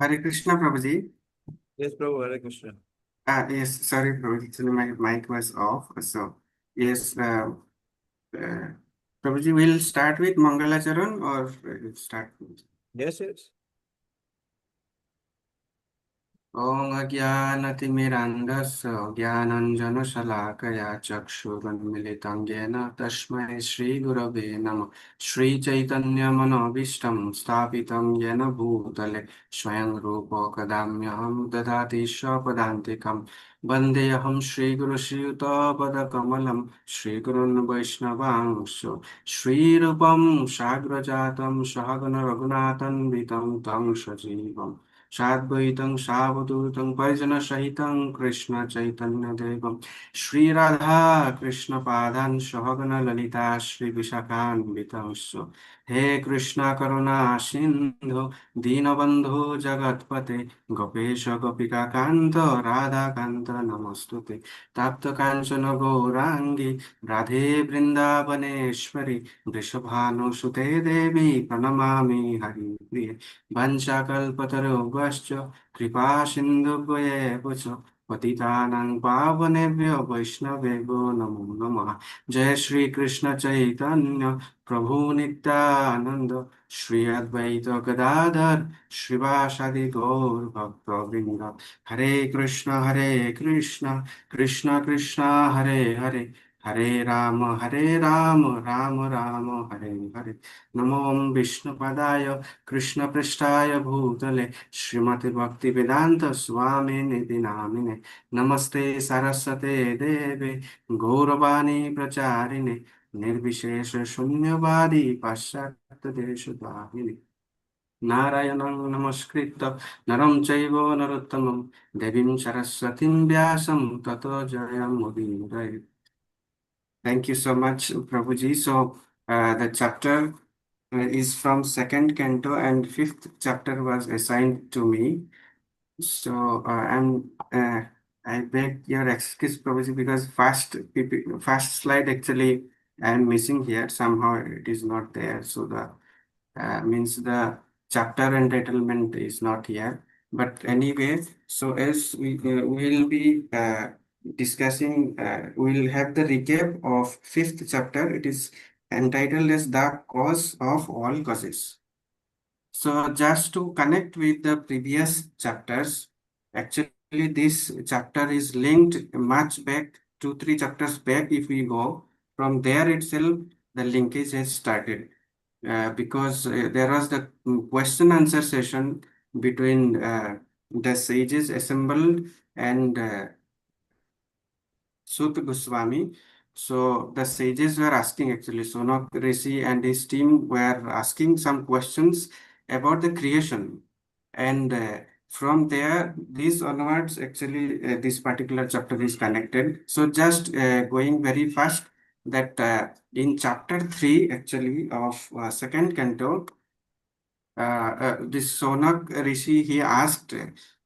Hare Krishna, Prabhuji. Yes, Prabhu, Hare Krishna. Yes, sorry, Prabhuji. Actually, my mic was off. So, yes, uh, Prabhuji, we'll start with Mangalacharan or start. Yes, yes. ॐ अज्ञानतिमिरान्धस्य ज्ञानाञ्जनशलाकया चक्षुरुन्मिलितं येन तस्मै श्रीगुरवे नमः श्रीचैतन्यमनोभीष्टं स्थापितं येन भूतले स्वयं रूपो कदाम्यहं ददाति स्वपदान्तिकं वन्देऽहं श्रीगुरुश्रीयुतपदकमलं श्रीगुरुन् वैष्णवांश श्रीरूपं साग्रजातं सहगण रघुनाथन्वितं तं सजीवम् साद्वैतं सावधूतं परिजनसहितं कृष्ण चैतन्यदेवं श्रीराधा कृष्णपादान् सहगण ललिता श्रीविशाखान्वितंश्च हे कृष्ण करुणा सिन्धु दीनबन्धु जगत्पते गोपेश गोपिकान्त राधाकान्त नमस्तुते तप्तकाञ्चन गौराङ्गी राधे वृन्दावनेश्वरि वृषभानुसुते देवी प्रणमामि हरिप्रिये वंशाकल्पतरुभ्यश्च कृपा सिन्धुभ्येव च पतितानां पावनेभ्यो वैष्णवेभ्यो नमो नमः जय श्री कृष्ण चैतन्य प्रभु नित्यानंद श्री अद्वैत गदाधर श्रीवासादि गौर भक्तवृंद हरे कृष्ण कृष्ण कृष्ण हरे हरे हरे राम राम राम हरे हरे नमो विष्णुपदाय कृष्णपृष्ठाय भूतले श्रीमति भक्ति वेदांत स्वामी निधि नामिने नमस्ते सरस्वते देवे गौरवाणी प्रचारिणे निर्विशेष शून्यवादी पाश्चात्य देश नारायणं नमस्कृत्य नरं चैव नरोत्तमं देवीं सरस्वतीं व्यासं ततो जयमुदीरये. Thank you so much, Prabhuji. So, the chapter is from second canto and fifth chapter was assigned to me. So, I beg your excuse, Prabhuji, because first slide actually I am missing here. Somehow it is not there. So means the chapter entitlement is not here. But anyway, so as we will be discussing, we'll have the recap of fifth chapter. It is entitled as the cause of all causes. So just to connect with the previous chapters, actually this chapter is linked much back, 2 3 chapters back. If we go from there itself, the linkage has started because there was the question answer session between the sages assembled and Sut Goswami. So the sages were asking, actually, Sonak Rishi and his team were asking some questions about the creation. And from there, this onwards, actually, this particular chapter is connected. So just going very fast, that in chapter 3, actually, of second canto, this Sonak Rishi, he asked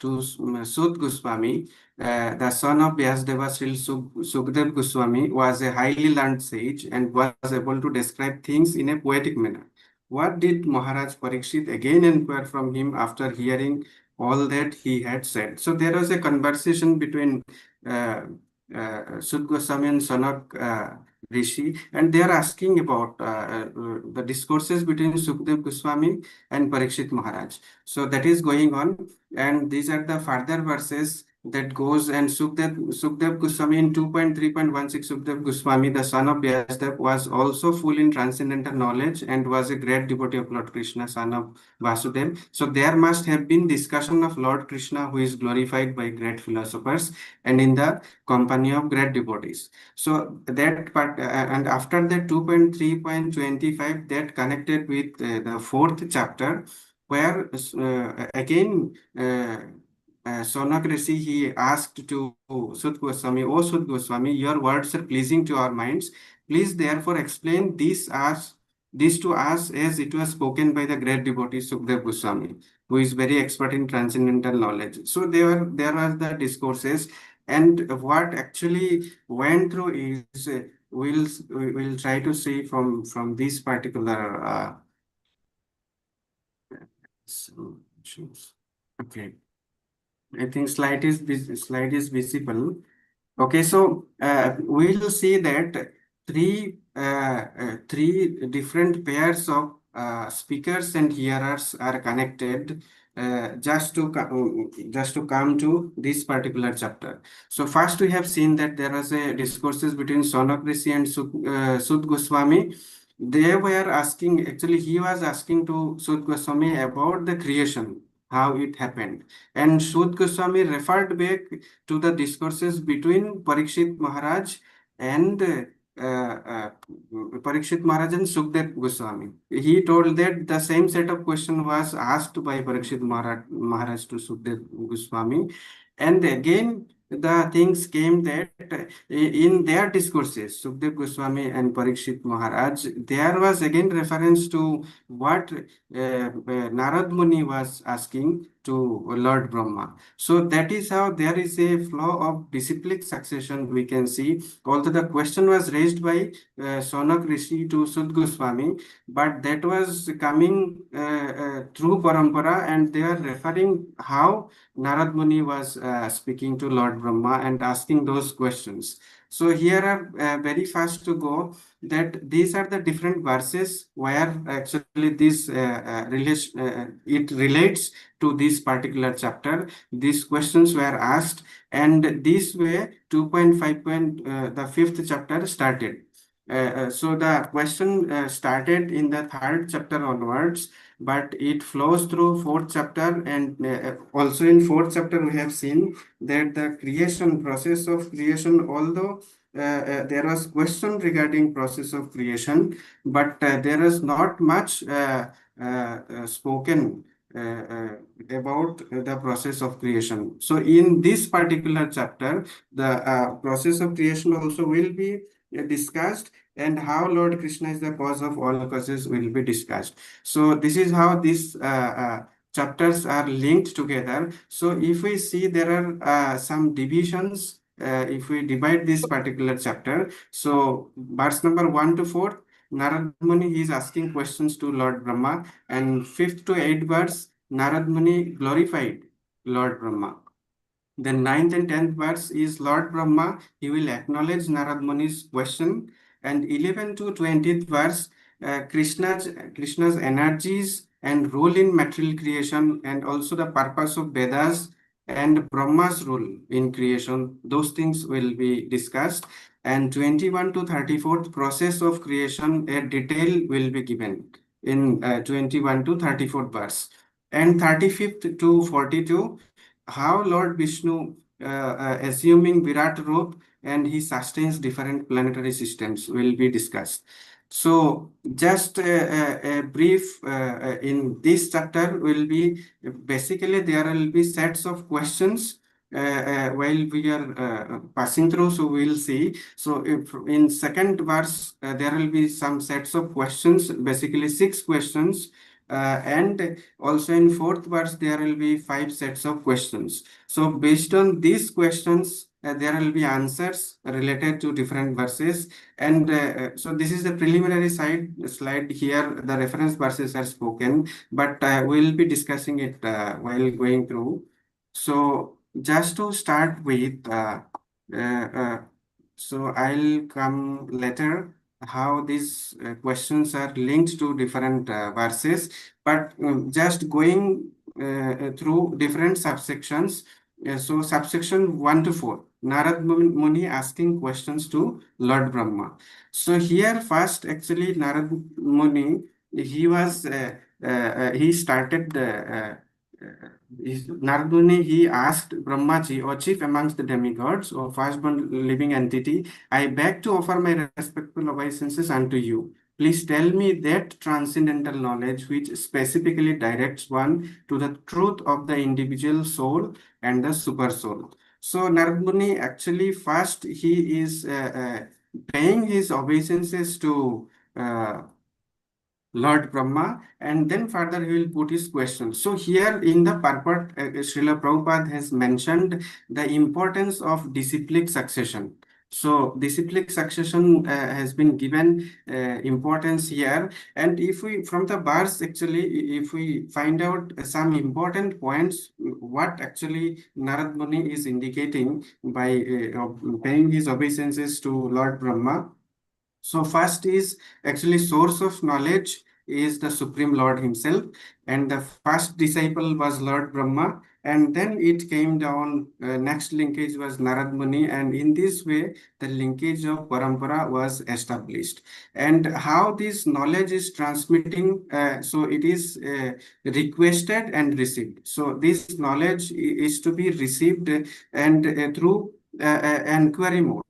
to Sud Goswami, the son of Vyasadeva, Sri Sukdev Goswami, was a highly learned sage and was able to describe things in a poetic manner. What did Maharaj Parikshit again inquire from him after hearing all that he had said? So there was a conversation between uh, Sud Goswami and Sonak Rishi, and they are asking about the discourses between Sukdev Goswami and Parikshit Maharaj. So that is going on, and these are the further verses that goes and Sukdev Goswami in 2.3.16. Sukdev Goswami, the son of Vyasadeva, was also full in transcendental knowledge and was a great devotee of Lord Krishna, son of Vasudev. So there must have been discussion of Lord Krishna, who is glorified by great philosophers and in the company of great devotees. So that part, and after that 2.3.25, that connected with the fourth chapter, where again Sonak Rishi, he asked to Sud Goswami, "O Sud Goswami, your words are pleasing to our minds. Please therefore explain this to us as it was spoken by the great devotee Sukdev Goswami, who is very expert in transcendental knowledge." So there are the discourses, and what actually went through is we'll try to see from this particular issues. Okay, I think slide is visible. Okay, so we'll see that three different pairs of speakers and hearers are connected just to come to this particular chapter. So first we have seen that there was a discourses between Sonak Rishi and Sud Goswami. They were asking, actually he was asking to Sud Goswami about the creation, how it happened. And Sud Goswami referred back to the discourses between Parikshit Maharaj and Parikshit Maharaj and Sukdev Goswami. He told that the same set of question was asked by Parikshit Maharaj to Sukdev Goswami, and again the things came that in their discourses, Sukdev Goswami and Parikshit Maharaj, there was again reference to what Narad Muni was asking to Lord Brahma. So that is how there is a flow of disciplic succession we can see. Although the question was raised by Sonak Rishi to Sud Goswami, but that was coming through Parampara, and they are referring how Narad Muni was speaking to Lord Brahma and asking those questions. So here are very fast to go that these are the different verses where actually it relates to this particular chapter. These questions were asked, and this way 2.5 the fifth chapter started. So the question started in the third chapter onwards, but it flows through fourth chapter, and also in fourth chapter we have seen that the creation process of creation, although there was question regarding process of creation, but there is not much spoken about the process of creation. So in this particular chapter, the process of creation also will be discussed, and how Lord Krishna is the cause of all causes will be discussed. So this is how these chapters are linked together. So if we see there are some divisions, if we divide this particular chapter, so verse number 1 to 4, Narad Muni is asking questions to Lord Brahma, and 5th to 8th verse, Narad Muni glorified Lord Brahma. The ninth and 10th verse is Lord Brahma, he will acknowledge Narad Muni's question. And 11 to 20th verse, Krishna's energies and role in material creation, and also the purpose of Vedas and Brahma's role in creation. Those things will be discussed. And 21 to 34th process of creation, a detail will be given in 21 to 34th verse. And 35th to 42, how Lord Vishnu, assuming Virat Roop, and he sustains different planetary systems will be discussed. So, just a brief in this chapter will be basically there will be sets of questions while we are passing through. So, we'll see. So, if in second verse there will be some sets of questions, basically six questions, and also in fourth verse, there will be five sets of questions. So based on these questions, there will be answers related to different verses. And so this is the preliminary slide here. The reference verses are spoken, but we'll be discussing it while going through. So just to start with, uh, uh, so I'll come later how these questions are linked to different verses, but just going through different subsections. So subsection 1 to 4, Narad Muni asking questions to Lord Brahma. So here first actually Narad Muni, he was he started Narad Muni, he asked Brahmaji, O chief amongst the demigods, O firstborn living entity, I beg to offer my respectful obeisances unto you. Please tell me that transcendental knowledge which specifically directs one to the truth of the individual soul and the super soul. So Narad Muni actually first he is paying his obeisances to Lord Brahma, and then further he will put his question. So here in the purport, Srila Prabhupada has mentioned the importance of disciplic succession. So disciplic succession has been given importance here. And if we, from the verse, actually, if we find out some important points, what actually Narad Muni is indicating by paying his obeisances to Lord Brahma. So first is actually source of knowledge is the Supreme Lord Himself, and the first disciple was Lord Brahma, and then it came down. Next linkage was Narad Muni, and in this way, the linkage of parampara was established. And how this knowledge is transmitting, so it is requested and received. So this knowledge is to be received and through inquiry mode.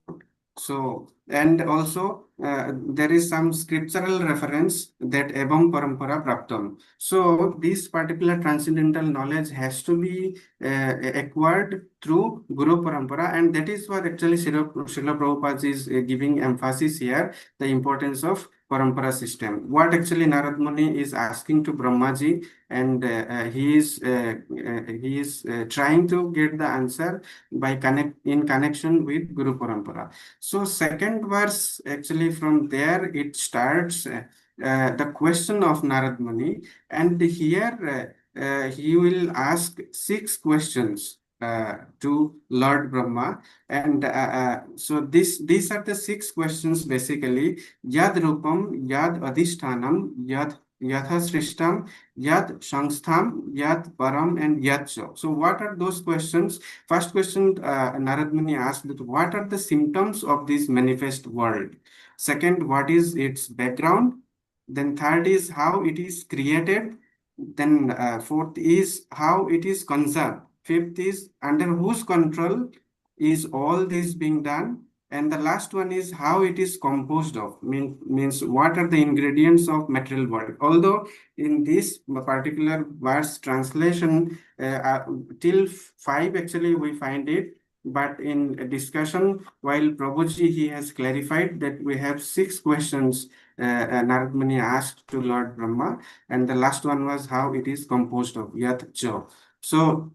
So, and also there is some scriptural reference that evam parampara praptam. So, this particular transcendental knowledge has to be acquired through Guru Parampara, and that is what actually Srila Prabhupada is giving emphasis here, the importance of Parampara system. What actually Narad Muni is asking to Brahmaji, and he is trying to get the answer by in connection with Guru Parampara. So second verse, actually from there it starts the question of Narad Muni, and here he will ask six questions to Lord Brahma, and so these are the six questions basically. Yad Rupam, Yad Adhishtanam, Yad Yatha Srishtam, Yad Shangstham, Yad Param, and Yad Cho. So what are those questions? First question, Narad Muni asked that what are the symptoms of this manifest world? Second, what is its background? Then third is how it is created. Then fourth is how it is conserved. Fifth is under whose control is all this being done. And the last one is how it is composed of, means what are the ingredients of material world. Although in this particular verse translation, till 5 actually we find it, but in a discussion while Prabhuji he has clarified that we have six questions Narad Muni asked to Lord Brahma, and the last one was how it is composed of, Yat Cho. So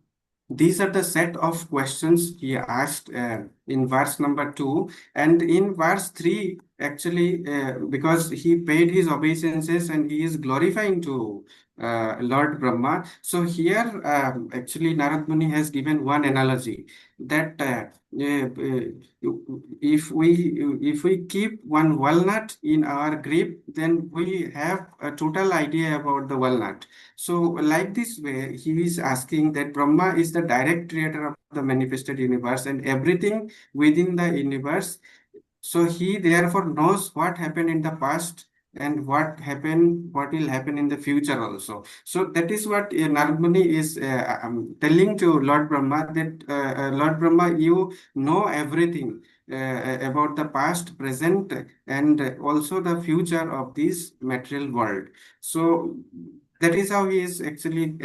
these are the set of questions he asked in verse number 2. And in verse 3, actually, because he paid his obeisances and he is glorifying to Lord Brahma. So here, actually, Narad Muni has given one analogy that if we keep one walnut in our grip, then we have a total idea about the walnut. So, like this way, he is asking that Brahma is the direct creator of the manifested universe and everything within the universe. So he therefore knows what happened in the past and what will happen in the future also. So that is what Narad Muni is telling to Lord Brahma, that Lord Brahma, you know everything about the past, present, and also the future of this material world. So that is how he is actually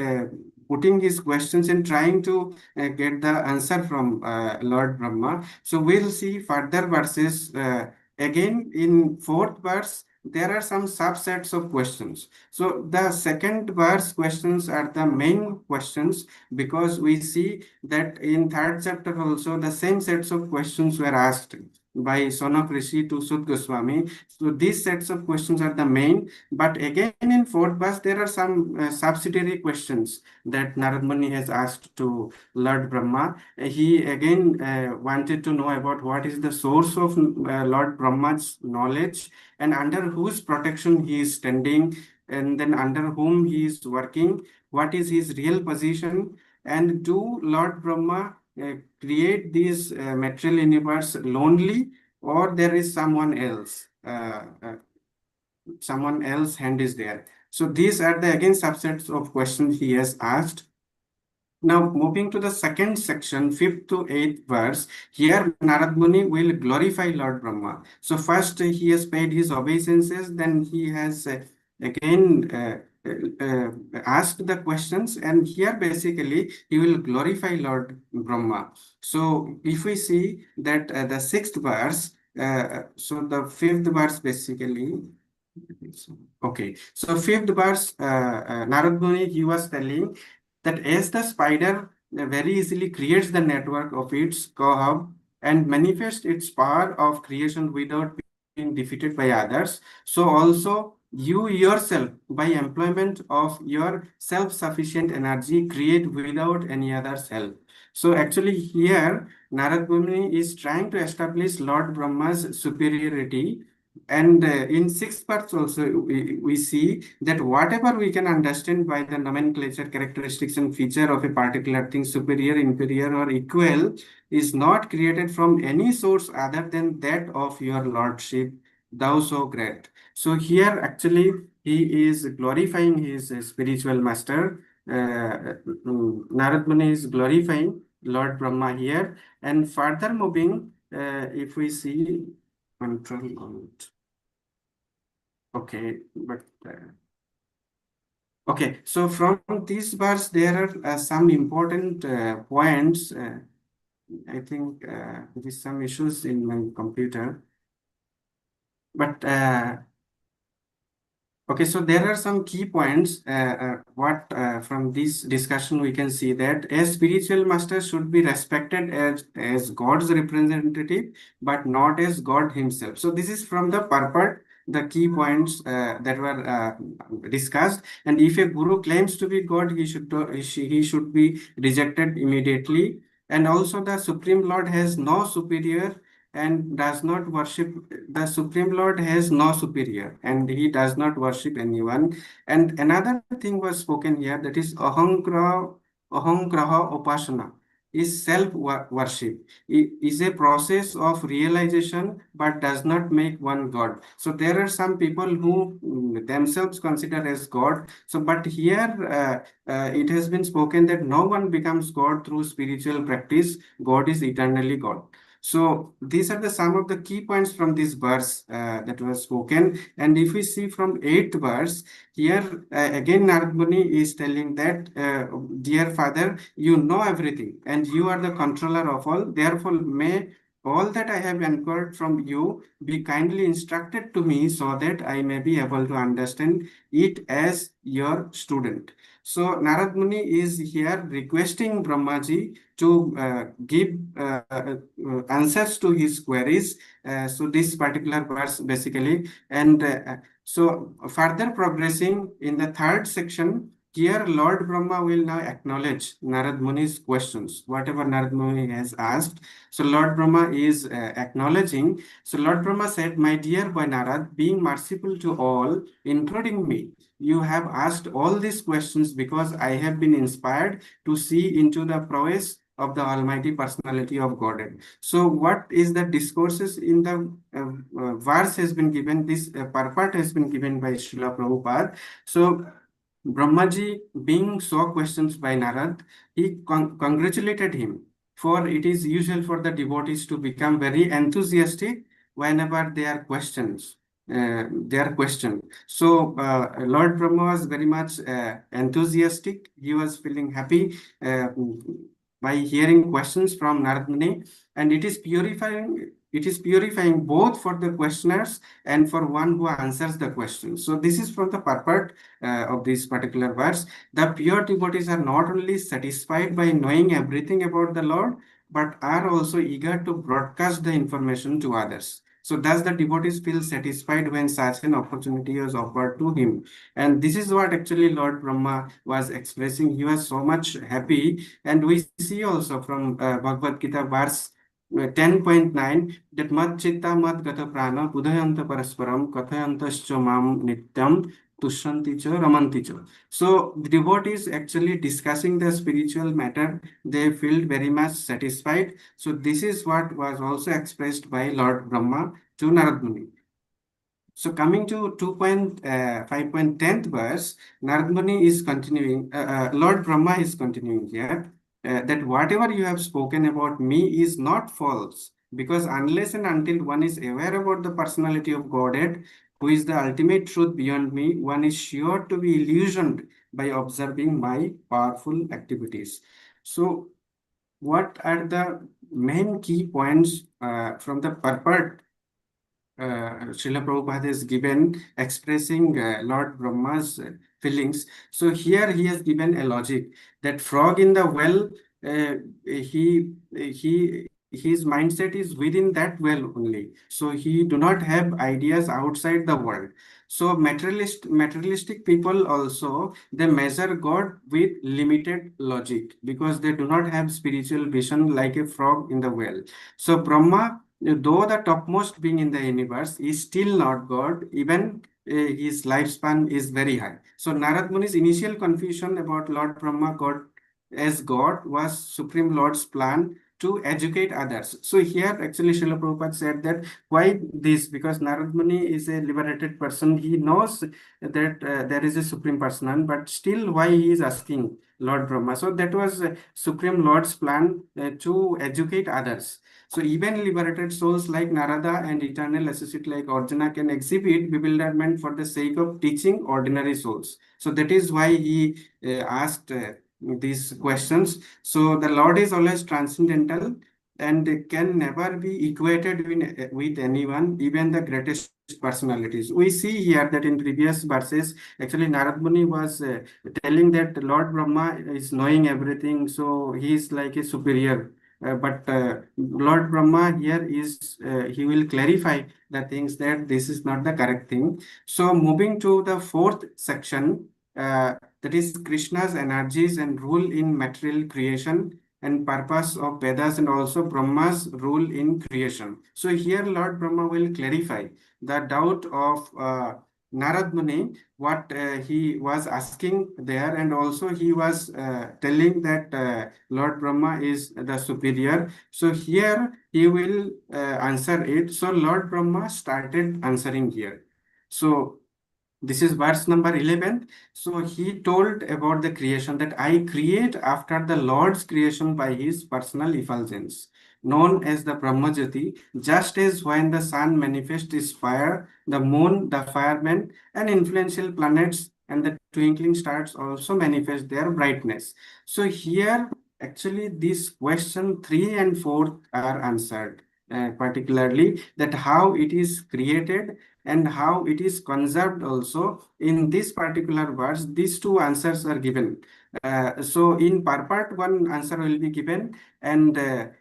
putting his questions and trying to get the answer from Lord Brahma. So we'll see further verses. Again, in fourth verse, there are some subsets of questions. So the second verse questions are the main questions, because we see that in third chapter also the same sets of questions were asked by Sonak Rishi to Sud Goswami. So these sets of questions are the main, but again in fourth verse there are some subsidiary questions that Narad Muni has asked to Lord Brahma. He again wanted to know about what is the source of Lord Brahma's knowledge and under whose protection he is standing, and then under whom he is working, what is his real position, and do Lord Brahma create this material universe lonely, or there is someone else? Someone else hand is there. So these are the again subsets of questions he has asked. Now, moving to the second section, fifth to eighth verse, here Narad Muni will glorify Lord Brahma. So first he has paid his obeisances, then he has again asked the questions, and here basically he will glorify Lord Brahma. So if we see that the sixth verse, so the fifth verse basically. Okay, so fifth verse, Narad Muni, he was telling that as the spider very easily creates the network of its cohub and manifest its power of creation without being defeated by others. So also you yourself, by employment of your self-sufficient energy, create without any other's help. So actually here Narad Muni is trying to establish Lord Brahma's superiority. And in sixth parts also we see that whatever we can understand by the nomenclature, characteristics and feature of a particular thing, superior, inferior or equal, is not created from any source other than that of your lordship, thou so great. So here actually he is glorifying his spiritual master. Narad Muni is glorifying Lord Brahma here. And further moving, if we see control on it. Okay, but okay, so from this verse there are some important points. I think there is some issues in my computer, but okay, so there are some key points. What from this discussion we can see that a spiritual master should be respected as God's representative, but not as God Himself. So this is from the purport, the key points that were discussed. And if a guru claims to be God, he should be rejected immediately. And also, the Supreme Lord has no superior and does not worship. The Supreme Lord has no superior and he does not worship anyone. And another thing was spoken here, that is ahangraha upasana, is self worship. It is a process of realization but does not make one God. So there are some people who themselves consider as God. So but here it has been spoken that no one becomes God through spiritual practice. God is eternally God. So these are the some of the key points from this verse that was spoken. And if we see from eighth verse, here again Narad Muni is telling that, dear Father, you know everything and you are the controller of all. Therefore, may all that I have inquired from you be kindly instructed to me so that I may be able to understand it as your student. So Narad Muni is here requesting Brahmaji to give answers to his queries. So this particular verse basically, and so further progressing in the third section, here Lord Brahma will now acknowledge Narad Muni's questions, whatever Narad Muni has asked. So Lord Brahma is acknowledging. So Lord Brahma said, my dear boy Narad, being merciful to all, including me, you have asked all these questions because I have been inspired to see into the prowess of the Almighty Personality of Godhead. So, what is the discourses in the verse has been given? This purport has been given by Srila Prabhupada. So, Brahmaji, being so questioned by Narad, he congratulated him. For it is usual for the devotees to become very enthusiastic whenever they are questions. They are questioned. So Lord Brahma was very much enthusiastic. He was feeling happy by hearing questions from Narad Muni, and it is purifying. It is purifying both for the questioners and for one who answers the question. So this is from the purport of this particular verse. The pure devotees are not only satisfied by knowing everything about the Lord, but are also eager to broadcast the information to others. So thus the devotees feel satisfied when such an opportunity is offered to him. And this is what actually Lord Brahma was expressing. He was so much happy. And we see also from Bhagavad Gita verse 10.9 that mad chitta mad gata prana budhayanta parasparam kathayantascha mam nityam tushanti cha ramanti cha. So the devotees actually discussing the spiritual matter, they feel very much satisfied. So this is what was also expressed by Lord Brahma to Narad Muni. So coming to 2.5.10th verse, Narad Muni is continuing, Lord Brahma is continuing here, that whatever you have spoken about me is not false, because unless and until one is aware about the personality of Godhead, who is the ultimate truth beyond me, one is sure to be illusioned by observing my powerful activities. So what are the main key points from the purport Srila Prabhupada has given expressing Lord Brahma's feelings? So here he has given a logic that frog in the well, he his mindset is within that well only. So he do not have ideas outside the world. So materialistic people also, they measure God with limited logic because they do not have spiritual vision like a frog in the well. So Brahma, though the topmost being in the universe, is still not God. Even his lifespan is very high. So Narad Muni's initial confusion about Lord Brahma God as God was Supreme Lord's plan to educate others. So here actually Srila Prabhupada said that why this? Because Narad Muni is a liberated person. He knows that there is a Supreme Person, but still why he is asking Lord Brahma. So that was Supreme Lord's plan to educate others. So even liberated souls like Narada and eternal associate like Arjuna can exhibit bewilderment for the sake of teaching ordinary souls. So that is why he asked these questions. So the Lord is always transcendental and can never be equated with anyone, even the greatest personalities. We see here that in previous verses, actually Narad Muni was telling that Lord Brahma is knowing everything, so he is like a superior. But Lord Brahma here is, he will clarify the things that this is not the correct thing. So moving to the fourth section, that is Krishna's energies and rule in material creation and purpose of Vedas and also Brahma's rule in creation. So here Lord Brahma will clarify the doubt of Narad Muni, what he was asking there, and also he was telling that Lord Brahma is the superior. So here he will answer it. So Lord Brahma started answering here. So this is verse number 11. So he told about the creation that I create after the Lord's creation by his personal effulgence, known as the Brahmajyoti, just as when the sun manifests its fire, the moon, the firmament, and influential planets and the twinkling stars also manifest their brightness. So here, actually, this question 3 and 4 are answered, particularly that how it is created and how it is conserved also. In this particular verse, these two answers are given. So in part one answer will be given, and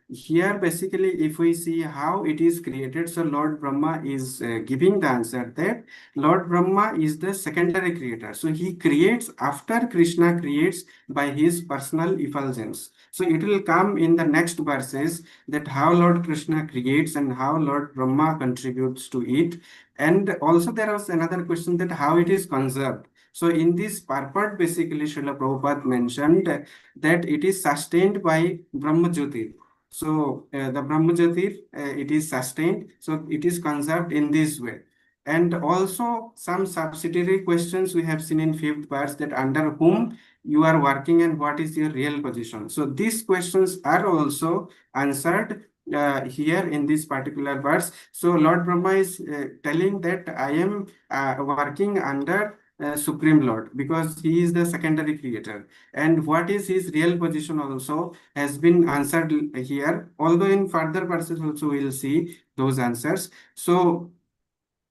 here basically if we see how it is created, so Lord Brahma is giving the answer that Lord Brahma is the secondary creator. So he creates after Krishna creates by his personal effulgence. So it will come in the next verses that how Lord Krishna creates and how Lord Brahma contributes to it. And also there was another question that how it is conserved. So in this purport, basically Srila Prabhupada mentioned that it is sustained by Brahma Jyotir. So the Brahma Jyotir, it is sustained. So it is conserved in this way. And also some subsidiary questions we have seen in fifth verse that under whom you are working and what is your real position. So these questions are also answered here in this particular verse. So Lord Brahma is telling that I am working under Supreme Lord because he is the secondary creator. And what is his real position also has been answered here. Although in further verses also we'll see those answers. So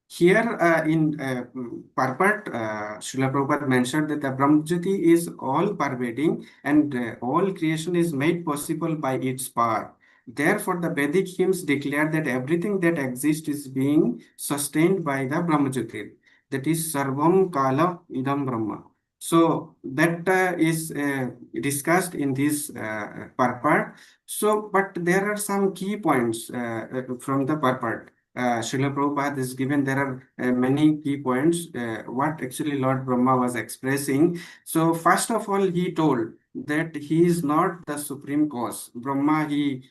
here in purport, Srila Prabhupada mentioned that the Brahmajyoti is all pervading and all creation is made possible by its power. Therefore, the Vedic hymns declare that everything that exists is being sustained by the Brahmajyoti. That is Sarvam Kala Idam Brahma. So that is discussed in this purport. So, but there are some key points from the purport. Srila Prabhupada is given, there are many key points, what actually Lord Brahma was expressing. So first of all, he told that he is not the supreme cause. Brahma, he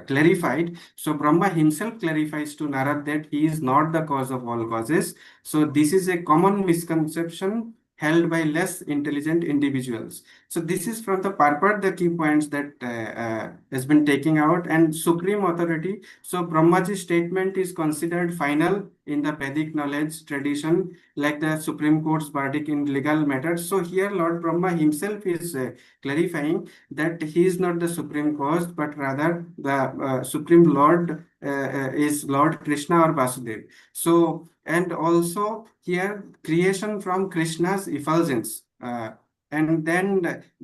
clarified. So Brahma himself clarifies to Narad that he is not the cause of all causes. So this is a common misconception held by less intelligent individuals. So this is from the purport, the key points that has been taken out, and supreme authority. So Brahmaji's statement is considered final in the Vedic knowledge tradition, like the Supreme Court's verdict in legal matters. So here Lord Brahma himself is clarifying that he is not the supreme cause, but rather the Supreme Lord is Lord Krishna or Vasudev. So, and also here creation from Krishna's effulgence. And then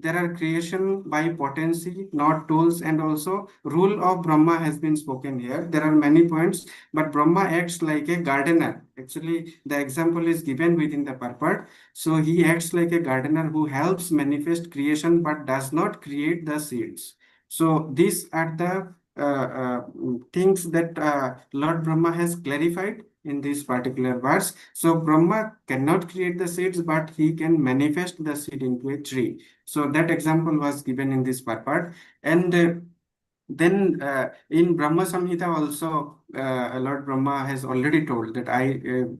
there are creation by potency, not tools, and also rule of Brahma has been spoken here. There are many points, but Brahma acts like a gardener. Actually, the example is given within the purport. So he acts like a gardener who helps manifest creation but does not create the seeds. So these are the things that Lord Brahma has clarified in this particular verse. So Brahma cannot create the seeds, but he can manifest the seed into a tree. So that example was given in this purport. And then in Brahma Samhita also, Lord Brahma has already told that I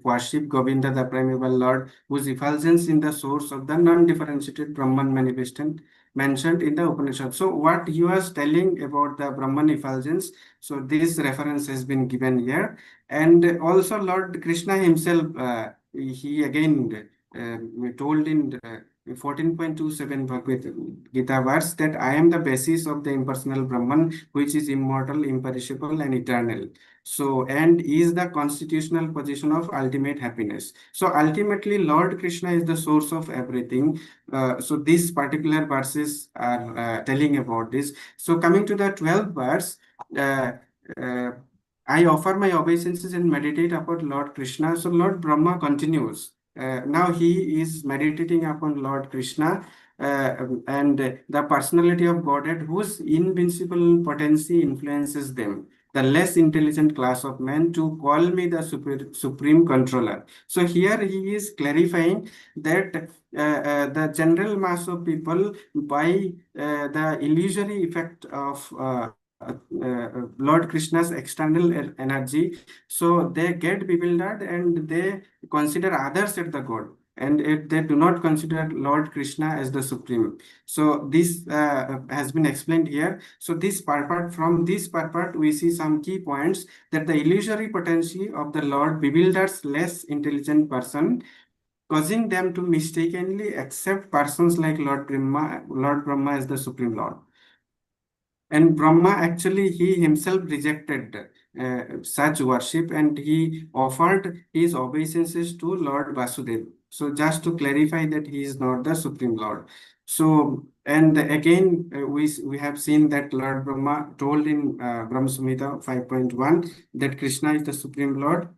worship Govinda, the primeval Lord, whose effulgence in the source of the non-differentiated Brahman manifested mentioned in the Upanishad. So what he was telling about the Brahman effulgence, so this reference has been given here. And also Lord Krishna himself, he again told in 14.27 Bhagavad Gita verse that I am the basis of the impersonal Brahman, which is immortal, imperishable, and eternal. So, and is the constitutional position of ultimate happiness. So, ultimately, Lord Krishna is the source of everything. So, these particular verses are telling about this. So, coming to the 12th verse, uh, uh, I offer my obeisances and meditate upon Lord Krishna. So, Lord Brahma continues. Now he is meditating upon Lord Krishna and the personality of Godhead, whose invincible potency influences them, the less intelligent class of men, to call me the supreme controller. So here he is clarifying that the general mass of people, by the illusory effect of Lord Krishna's external energy, so they get bewildered and they consider others as the god, and if they do not consider Lord Krishna as the supreme. So this has been explained here. So this purport, from this purport we see some key points, that the illusory potency of the Lord bewilders less intelligent person, causing them to mistakenly accept persons like Lord Brahma as the supreme Lord. And Brahma actually, he himself rejected such worship, and he offered his obeisances to Lord Vasudev. So, just to clarify that he is not the Supreme Lord. So, and again, we have seen that Lord Brahma told in Brahma Samhita 5.1 that Krishna is the Supreme Lord.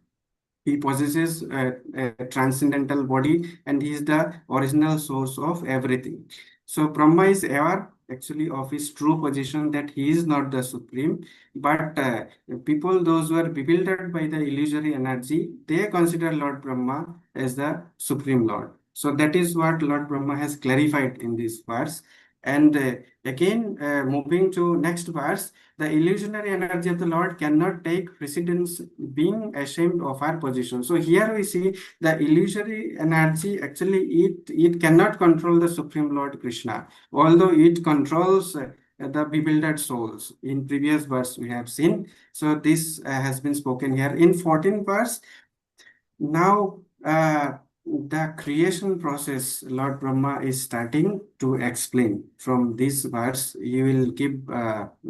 He possesses a transcendental body, and he is the original source of everything. So Brahma is aware actually of his true position, that he is not the supreme, but people, those who are bewildered by the illusory energy, they consider Lord Brahma as the supreme Lord. So that is what Lord Brahma has clarified in this verse. And again, moving to next verse, the illusionary energy of the Lord cannot take precedence, being ashamed of our position. So here we see the illusory energy, actually it cannot control the Supreme Lord Krishna, although it controls the bewildered souls. In previous verse we have seen. So this has been spoken here. In 14th verse, now, the creation process, Lord Brahma is starting to explain. From this verse, he will give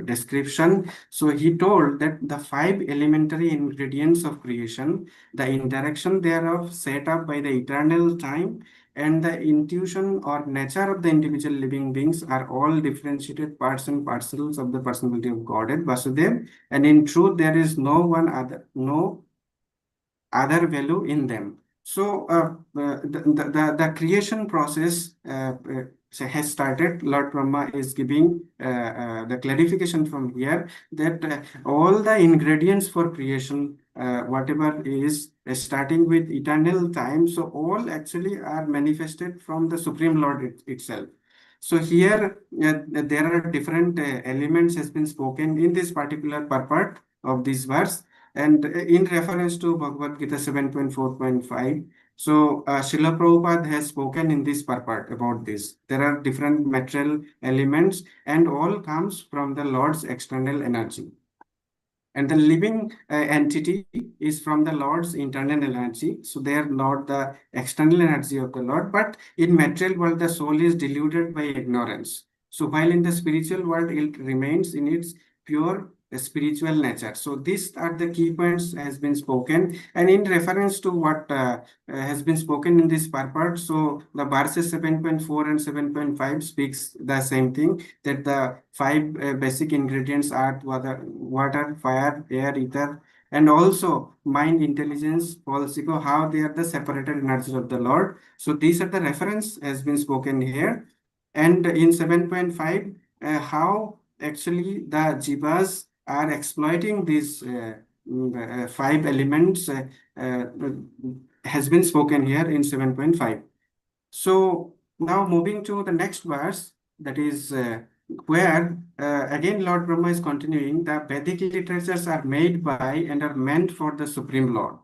description. So he told that the five elementary ingredients of creation, the interaction thereof set up by the eternal time, and the intuition or nature of the individual living beings are all differentiated parts and parcels of the personality of Godhead, Vasudev. And in truth, there is no other value in them. So the creation process has started. Lord Brahma is giving the clarification from here that all the ingredients for creation, whatever is starting with eternal time, so all actually are manifested from the Supreme Lord itself. So here there are different elements has been spoken in this particular purport of this verse, and in reference to Bhagavad Gita 7.4.5, so Srila Prabhupada has spoken in this purport about this. There are different material elements, and all comes from the Lord's external energy. And the living entity is from the Lord's internal energy. So they are not the external energy of the Lord, but in material world, the soul is deluded by ignorance. So while in the spiritual world, it remains in its pure spiritual nature. So these are the key points has been spoken, and in reference to what has been spoken in this purport. So the verses 7.4 and 7.5 speaks the same thing, that the five basic ingredients are water, fire, air, ether, and also mind, intelligence, Paul how they are the separated energies of the Lord. So these are the reference has been spoken here. And in 7.5, how actually the jivas are exploiting these five elements uh, has been spoken here in 7.5. So now moving to the next verse, that is where again Lord Brahma is continuing. The Vedic literatures are made by and are meant for the Supreme Lord.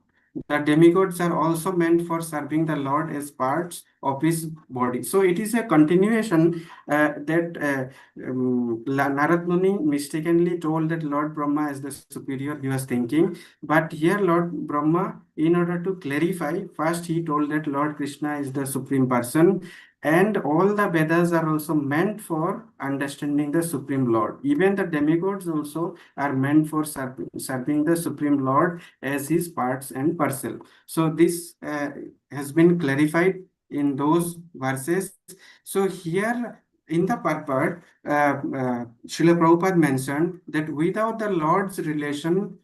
The demigods are also meant for serving the Lord as parts of his body. So it is a continuation that Narad Muni mistakenly told that Lord Brahma is the superior, he was thinking. But here Lord Brahma, in order to clarify, first he told that Lord Krishna is the supreme person, and all the Vedas are also meant for understanding the Supreme Lord. Even the demigods also are meant for serving the Supreme Lord as his parts and parcel. So this has been clarified in those verses. So here in the purport, Srila Prabhupada mentioned that without the Lord's relation,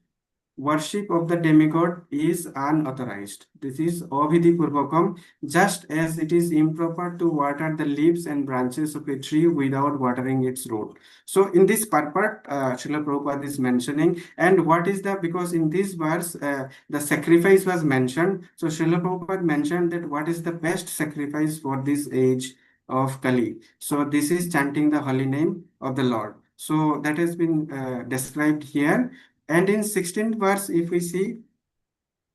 worship of the demigod is unauthorized. This is Avidhi Purvakam, just as it is improper to water the leaves and branches of a tree without watering its root. So in this purport, Srila Prabhupada is mentioning, and what is the, because in this verse, the sacrifice was mentioned. So Srila Prabhupada mentioned that what is the best sacrifice for this age of Kali. So this is chanting the holy name of the Lord. So that has been described here. And in 16th verse, if we see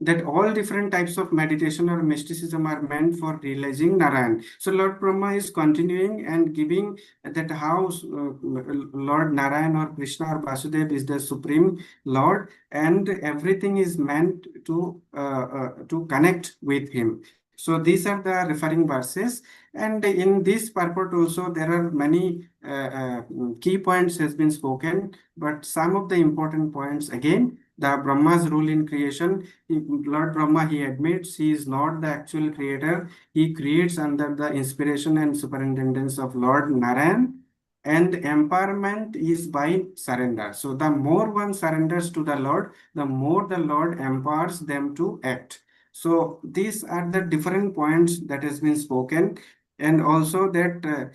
that all different types of meditation or mysticism are meant for realizing Narayan. So Lord Brahma is continuing and giving that how Lord Narayan or Krishna or Vasudev is the supreme Lord, and everything is meant to connect with him. So these are the referring verses, and in this purport also there are many key points has been spoken, but some of the important points again, the Brahma's role in creation. Lord Brahma, he admits he is not the actual creator. He creates under the inspiration and superintendence of Lord Narayan, and empowerment is by surrender. So the more one surrenders to the Lord, the more the Lord empowers them to act. So these are the different points that has been spoken, and also that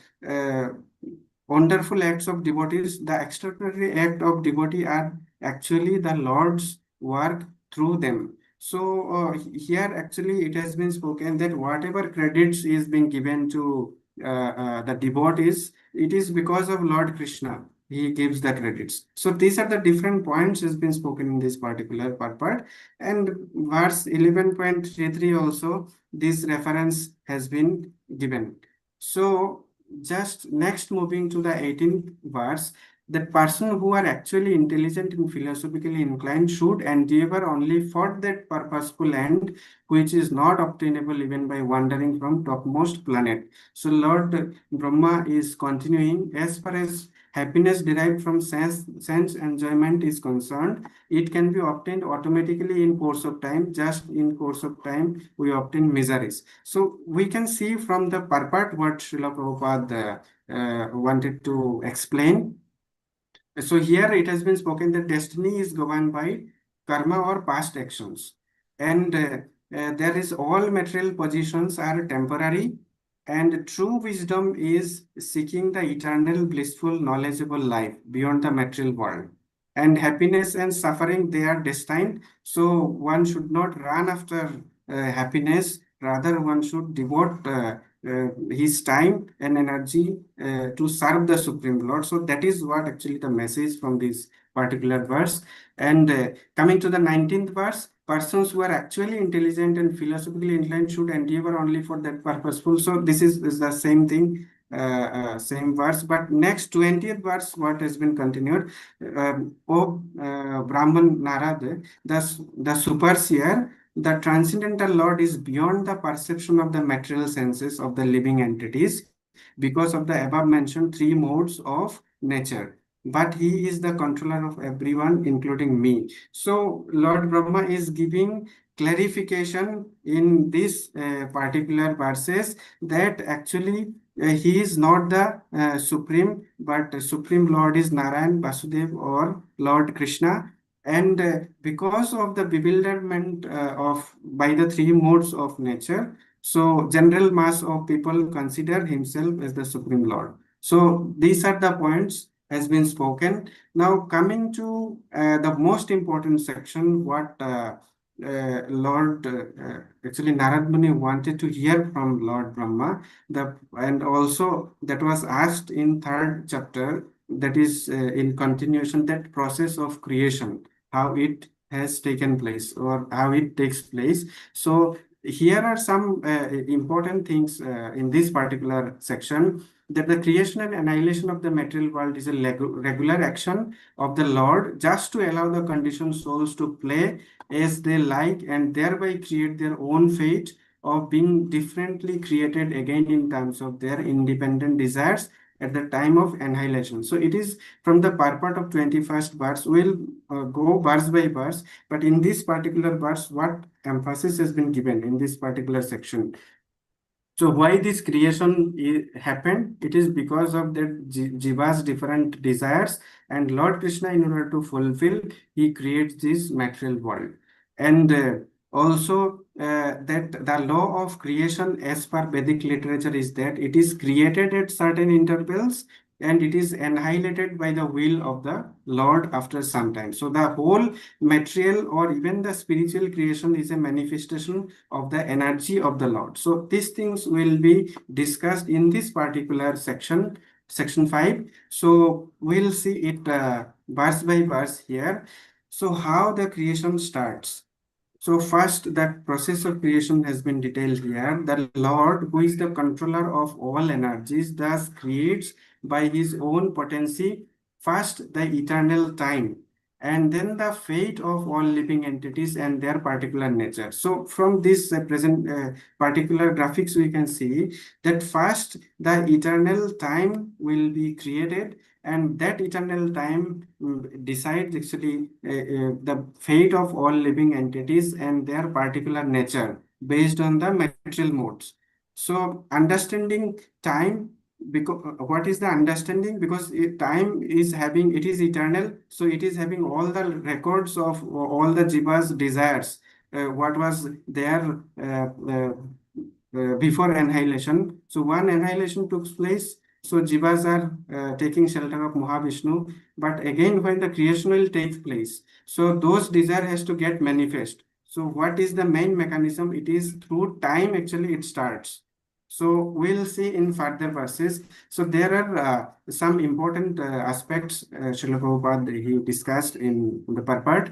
wonderful acts of devotees, the extraordinary act of devotee are actually the Lord's work through them. So here actually it has been spoken that whatever credits is being given to the devotees, it is because of Lord Krishna. He gives the credits. So these are the different points has been spoken in this particular part. And verse 11.33 also, this reference has been given. So just next moving to the 18th verse, that person who are actually intelligent and philosophically inclined should endeavor only for that purposeful end, which is not obtainable even by wandering from topmost planet. So Lord Brahma is continuing, as far as happiness derived from sense enjoyment is concerned, it can be obtained automatically in course of time. Just in course of time, we obtain miseries. So we can see from the purport what Srila Prabhupada wanted to explain. So here it has been spoken that destiny is governed by karma or past actions. And there is all material positions are temporary, and true wisdom is seeking the eternal, blissful, knowledgeable life beyond the material world. And happiness and suffering, they are destined. So one should not run after happiness, rather one should devote his time and energy to serve the Supreme Lord. So that is what actually the message from this particular verse. And coming to the 19th verse, persons who are actually intelligent and philosophically inclined should endeavor only for that purposeful. So this is the same thing, same verse. But next 20th verse, what has been continued, O Brahman Narad, the superseer, the transcendental Lord is beyond the perception of the material senses of the living entities because of the above mentioned three modes of nature. but he is the controller of everyone, including me. So Lord Brahma is giving clarification in this particular verses that actually he is not the supreme, but supreme Lord is Narayan, Vasudev, or Lord Krishna. And because of the bewilderment of by the three modes of nature, so general mass of people consider himself as the supreme Lord. So these are the points has been spoken. Now coming to the most important section, what Lord actually Narad Muni wanted to hear from Lord Brahma, and also that was asked in third chapter, that is in continuation, that process of creation, how it has taken place or how it takes place. So here are some important things in this particular section, that the creation and annihilation of the material world is a regular action of the Lord, just to allow the conditioned souls to play as they like and thereby create their own fate of being differently created again in terms of their independent desires at the time of annihilation. So it is from the purport of 21st verse. We'll go verse by verse, but in this particular verse, what emphasis has been given in this particular section? So why this creation happened? It is because of that Jiva's different desires, and Lord Krishna, in order to fulfill, he creates this material world. And also that the law of creation as per Vedic literature is that it is created at certain intervals and it is annihilated by the will of the Lord after some time. So the whole material or even the spiritual creation is a manifestation of the energy of the Lord. So these things will be discussed in this particular section, section 5. So we'll see it verse by verse here. So how the creation starts. So first, that process of creation has been detailed here. The Lord, who is the controller of all energies, thus creates by his own potency first the eternal time, and then the fate of all living entities and their particular nature. So from this present particular graphics, we can see that first the eternal time will be created, and that eternal time decides actually the fate of all living entities and their particular nature based on the material modes. So understanding time, because what is the understanding, because time is having, it is eternal, so it is having all the records of all the jivas desires, what was there before annihilation. So one annihilation took place, so jivas are taking shelter of Mahavishnu. But again, when the creation will take place, so those desire has to get manifest. So what is the main mechanism? It is through time actually it starts. So we'll see in further verses. So there are some important aspects Srila Prabhupada he discussed in the purport,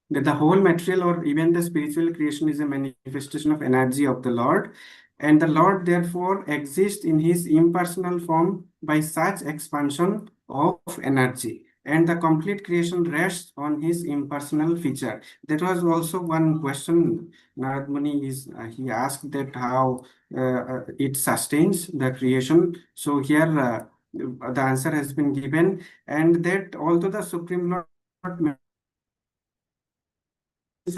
that the whole material or even the spiritual creation is a manifestation of energy of the Lord, and the Lord therefore exists in his impersonal form by such expansion of energy, and the complete creation rests on his impersonal feature. That was also one question Narad Muni is he asked, that how it sustains the creation. So here the answer has been given, and that although the Supreme Lord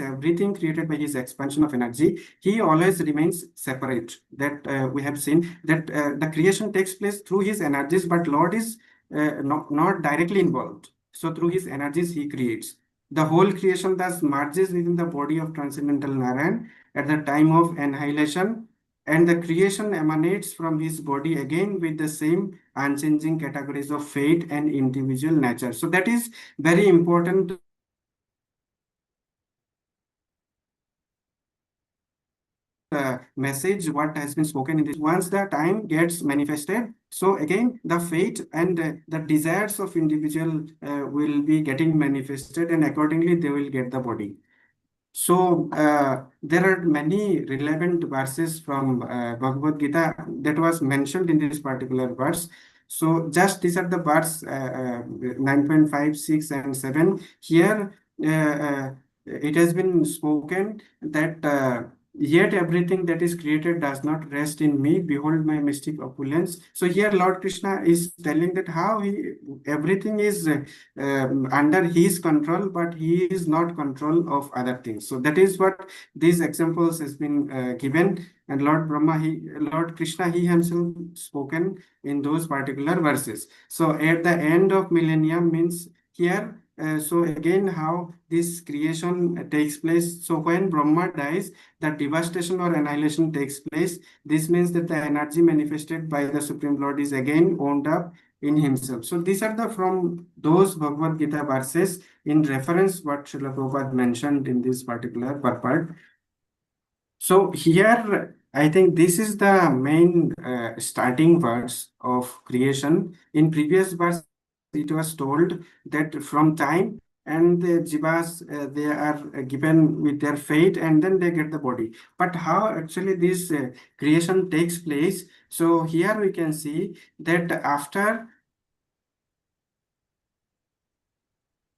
everything created by his expansion of energy, he always remains separate. That we have seen that the creation takes place through his energies, but Lord is not directly involved. So through his energies, he creates. The whole creation thus merges within the body of transcendental Narayan at the time of annihilation, and the creation emanates from his body again with the same unchanging categories of fate and individual nature. So that is very important message what has been spoken in this. Once the time gets manifested, so again the fate and the desires of individual will be getting manifested, and accordingly they will get the body. So there are many relevant verses from Bhagavad Gita that was mentioned in this particular verse. So just these are the verse 9.5, 6, and 7. Here it has been spoken that Yet everything that is created does not rest in me. Behold my mystic opulence. So here Lord Krishna is telling that how he everything is under his control, but he is not control of other things. So that is what these examples has been given. And Lord Krishna, he himself spoken in those particular verses. So at the end of millennium means here. So again, how this creation takes place. So when Brahma dies, the devastation or annihilation takes place. This means that the energy manifested by the Supreme Lord is again wound up in himself. So these are the from those Bhagavad Gita verses in reference what Srila Prabhupada mentioned in this particular part. So here, I think this is the main starting verse of creation. In previous verse, it was told that from time and the jivas they are given with their fate and then they get the body. But how actually this creation takes place? So here we can see that after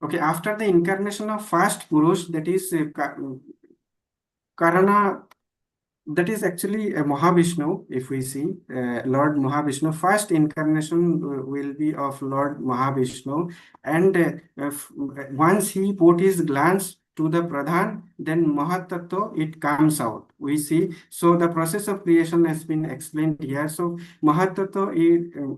the incarnation of first Purush, that is Karana. That is actually a Mahavishnu, if we see Lord Mahavishnu. First incarnation will be of Lord Mahavishnu, and once he put his glance to the Pradhan, then Mahatattva it comes out. We see. So the process of creation has been explained here. So Mahatattva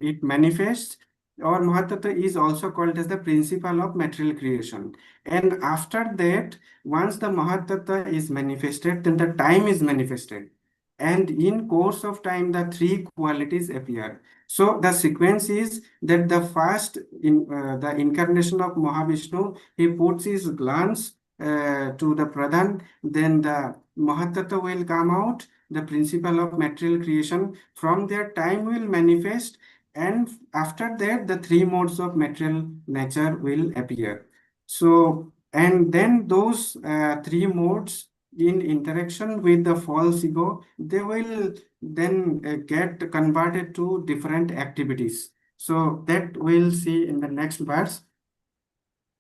it manifests. Or Mahatattva is also called as the principle of material creation. And after that, once the Mahatattva is manifested, then the time is manifested. And in course of time, the three qualities appear. So the sequence is that the first, in the incarnation of Mahavishnu, he puts his glance to the Pradhan, then the Mahatattva will come out, the principle of material creation. From there, time will manifest, and after that, the three modes of material nature will appear. So, and then those three modes in interaction with the false ego, they will then get converted to different activities. So that we'll see in the next verse.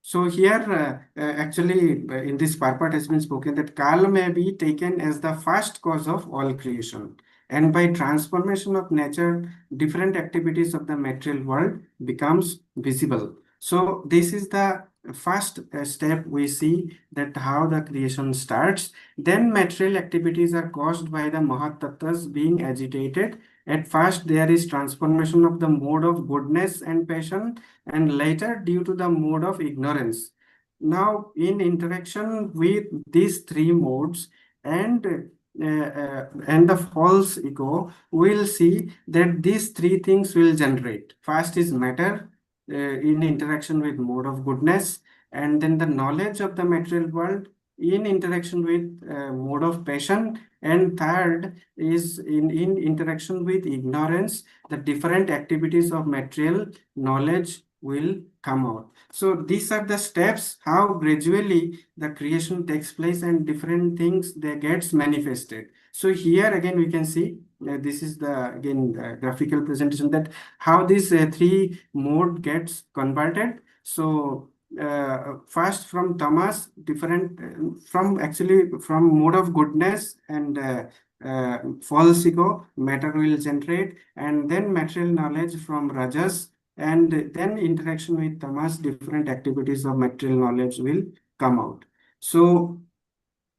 So here, actually, in this purport has been spoken that Kal may be taken as the first cause of all creation. And by transformation of nature, different activities of the material world becomes visible. So this is the first step we see that how the creation starts. Then material activities are caused by the Mahat Tattvas being agitated. At first, there is transformation of the mode of goodness and passion, and later due to the mode of ignorance. Now, in interaction with these three modes and the false ego, we'll see that these three things will generate. First is matter in interaction with mode of goodness, and then the knowledge of the material world in interaction with mode of passion, and third is in interaction with ignorance, the different activities of material knowledge will come out. So these are the steps how gradually the creation takes place and different things they gets manifested. So here again we can see this is the again graphical presentation that how this three mode gets converted. So first from tamas, different from actually from mode of goodness and false ego, matter will generate, and then material knowledge from rajas, and then interaction with tamas, different activities of material knowledge will come out. So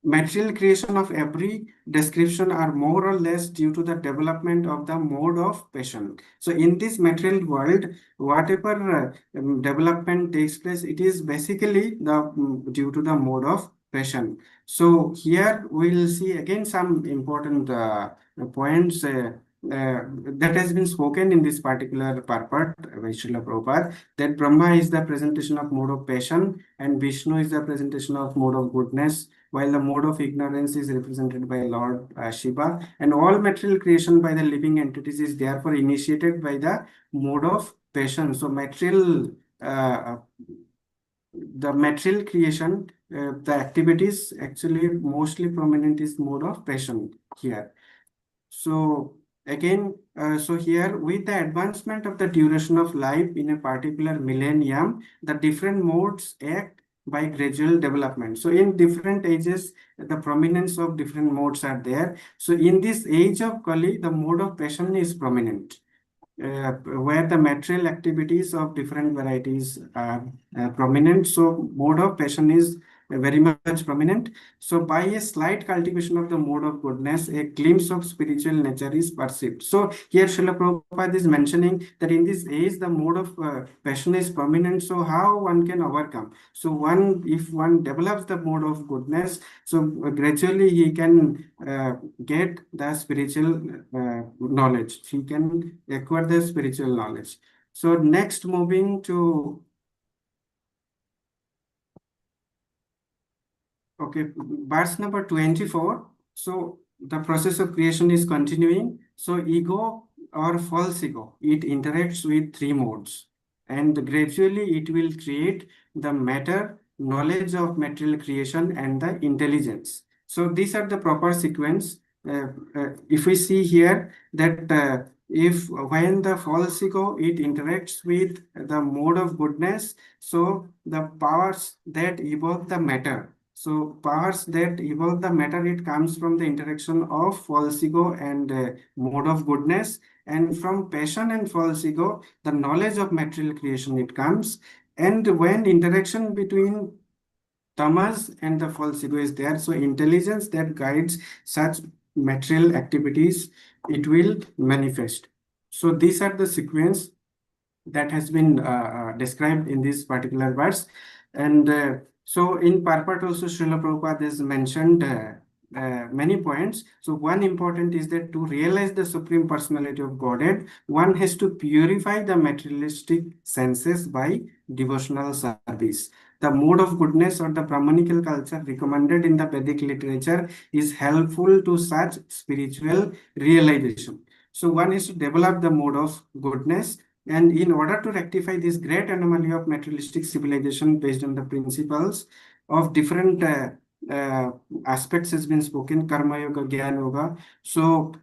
material creation of every description are more or less due to the development of the mode of passion. So in this material world, whatever development takes place, it is basically the due to the mode of passion. So here we'll see again some important points that has been spoken in this particular purport by Srila Prabhupada, that Brahma is the presentation of mode of passion and Vishnu is the presentation of mode of goodness, while the mode of ignorance is represented by Lord Shiva, and all material creation by the living entities is therefore initiated by the mode of passion. So the material creation, the activities actually mostly prominent is mode of passion here. So again, so here with the advancement of the duration of life in a particular millennium, the different modes act by gradual development. So in different ages, the prominence of different modes are there. So in this age of Kali, the mode of passion is prominent, where the material activities of different varieties are prominent. So mode of passion is very much prominent. So by a slight cultivation of the mode of goodness, a glimpse of spiritual nature is perceived. So here Srila Prabhupada is mentioning that in this age the mode of passion is prominent. So how one can overcome? So if one develops the mode of goodness, so gradually he can get the spiritual knowledge. He can acquire the spiritual knowledge. So next, moving to verse number 24. So the process of creation is continuing. So ego or false ego, it interacts with three modes, and gradually it will create the matter, knowledge of material creation, and the intelligence. So these are the proper sequence. If we see here that if when the false ego it interacts with the mode of goodness, so the powers that evoke the matter, so powers that evolve the matter, it comes from the interaction of false ego and mode of goodness. And from passion and false ego, the knowledge of material creation, it comes. And when interaction between tamas and the false ego is there, so intelligence that guides such material activities, it will manifest. So these are the sequence that has been described in this particular verse. And so in purport also, Srila Prabhupada has mentioned many points. So one important is that to realize the Supreme Personality of Godhead, one has to purify the materialistic senses by devotional service. The mode of goodness or the Brahmanical culture recommended in the Vedic literature is helpful to such spiritual realization. So one is to develop the mode of goodness, and in order to rectify this great anomaly of materialistic civilization based on the principles of different uh, aspects has been spoken, karma yoga, jnana yoga. So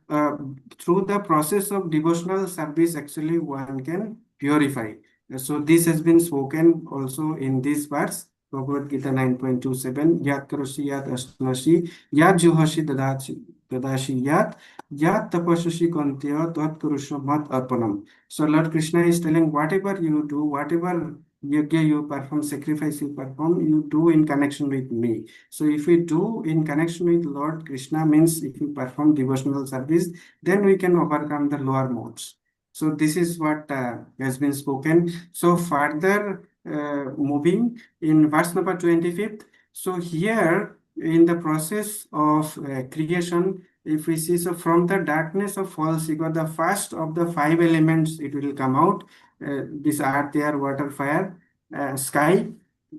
through the process of devotional service, actually one can purify. So this has been spoken also in this verse, Bhagavad Gita 9.27, Yat karoshi yat asnashi, yat juhashi dadashi yat tapasyashi kantya tat kurusha mat arpanam. So Lord Krishna is telling whatever you do, whatever yajna you perform, sacrifice you perform, you do in connection with me. So if we do in connection with Lord Krishna, means if we perform devotional service, then we can overcome the lower modes. So this is what has been spoken. So further moving in verse number 25th. So here in the process of creation, if we see, so from the darkness of false ego, the first of the five elements, it will come out. This earth, air, water, fire, sky.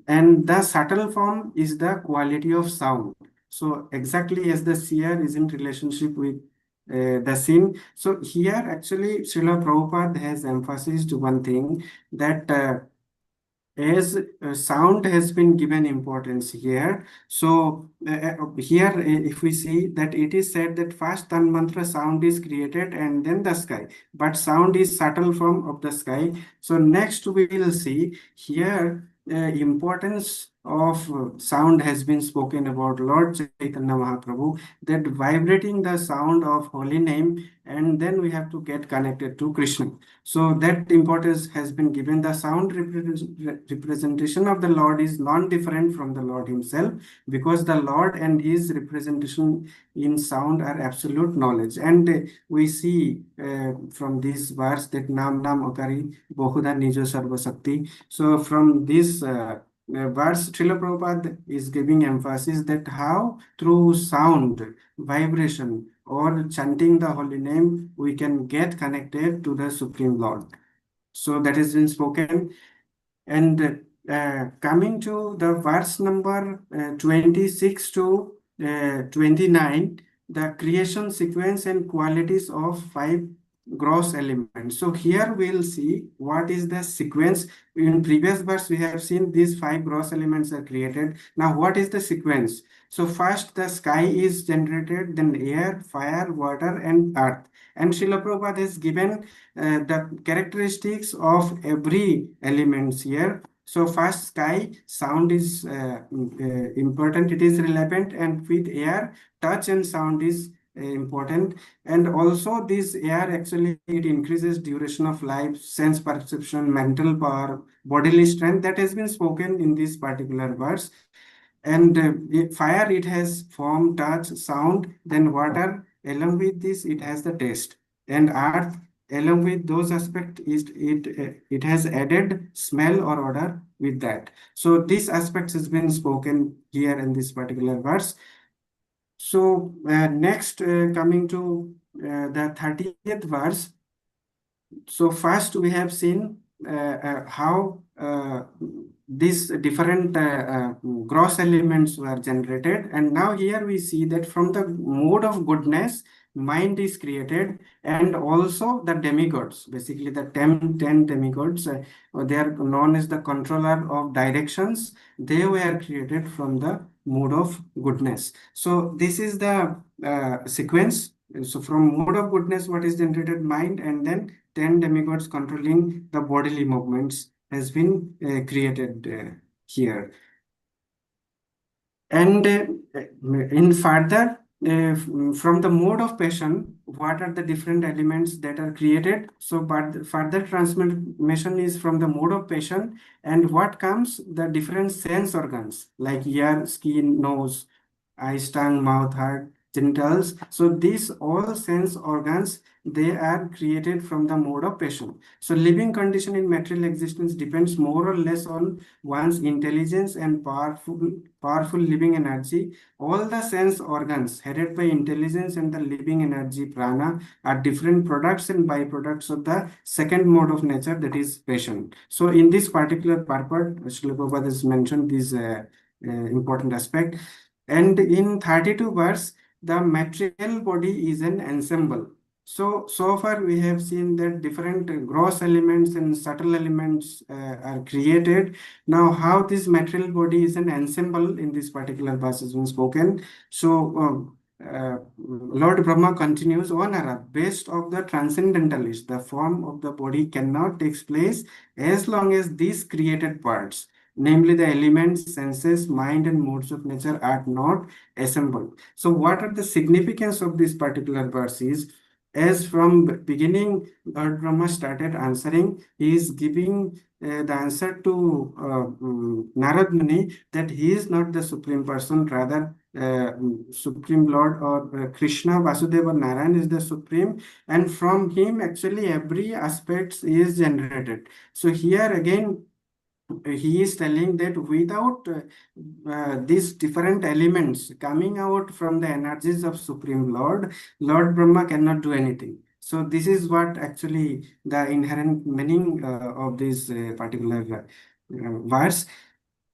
And the subtle form is the quality of sound. So exactly as the seer is in relationship with the scene. So here actually Srila Prabhupada has emphasized one thing, that as sound has been given importance here. So here if we see that it is said that first tan mantra sound is created and then the sky, but sound is subtle form of the sky. So next we will see here importance of sound has been spoken about Lord Chaitanya Mahaprabhu, that vibrating the sound of holy name, and then we have to get connected to Krishna. So that importance has been given. The sound representation of the Lord is non-different from the Lord himself, because the Lord and his representation in sound are absolute knowledge. And we see from this verse that Nam Nam Akari Bohuda Nijo Sarva Shakti. So from this verse, Srila Prabhupada is giving emphasis that how through sound, vibration, or chanting the holy name, we can get connected to the Supreme Lord. So that has been spoken. And coming to the verse number 26 to 29, the creation sequence and qualities of five gross elements. So here we'll see what is the sequence. In previous verse, we have seen these five gross elements are created. Now, what is the sequence? So first, the sky is generated, then air, fire, water, and earth. And Srila Prabhupada has given the characteristics of every elements here. So first, sky sound is important. It is relevant, and with air, touch and sound is important. And also, this air actually it increases duration of life, sense perception, mental power, bodily strength. That has been spoken in this particular verse. And fire, it has form, touch, sound. Then water, along with this, it has the taste. And earth, along with those aspects, is it has added smell or odor with that. So this aspect has been spoken here in this particular verse. So next, coming to the 30th verse. So first we have seen how these different gross elements were generated, and now here we see that from the mode of goodness, mind is created, and also the demigods, basically the 10 demigods, they are known as the controller of directions. They were created from the mode of goodness. So this is the sequence. So from mode of goodness, what is generated? Mind, and then 10 demigods controlling the bodily movements has been created here. And in further, from the mode of passion, what are the different elements that are created? So, but the further transformation is from the mode of passion, and what comes? The different sense organs like ear, skin, nose, eyes, tongue, mouth, heart, genitals. So these all sense organs, they are created from the mode of passion. So living condition in material existence depends more or less on one's intelligence and powerful living energy. All the sense organs headed by intelligence and the living energy prana are different products and byproducts of the second mode of nature, that is passion. So in this particular purport, Srila Prabhupada has mentioned this important aspect. And in 32 verse, the material body is an ensemble. So far we have seen that different gross elements and subtle elements are created. Now, how this material body is an ensemble in this particular verse has been spoken. So, Lord Brahma continues on earth, based of the transcendentalist, the form of the body cannot take place as long as these created parts, namely the elements, senses, mind, and modes of nature, are not assembled. So, what are the significance of this particular verse is, as from beginning, Lord Brahma started answering, he is giving the answer to Narad Muni that he is not the supreme person, rather supreme Lord or Krishna, Vasudeva, Narayan is the supreme, and from him actually every aspect is generated. So here again he is telling that without these different elements coming out from the energies of Supreme Lord, Lord Brahma cannot do anything. So this is what actually the inherent meaning of this particular verse.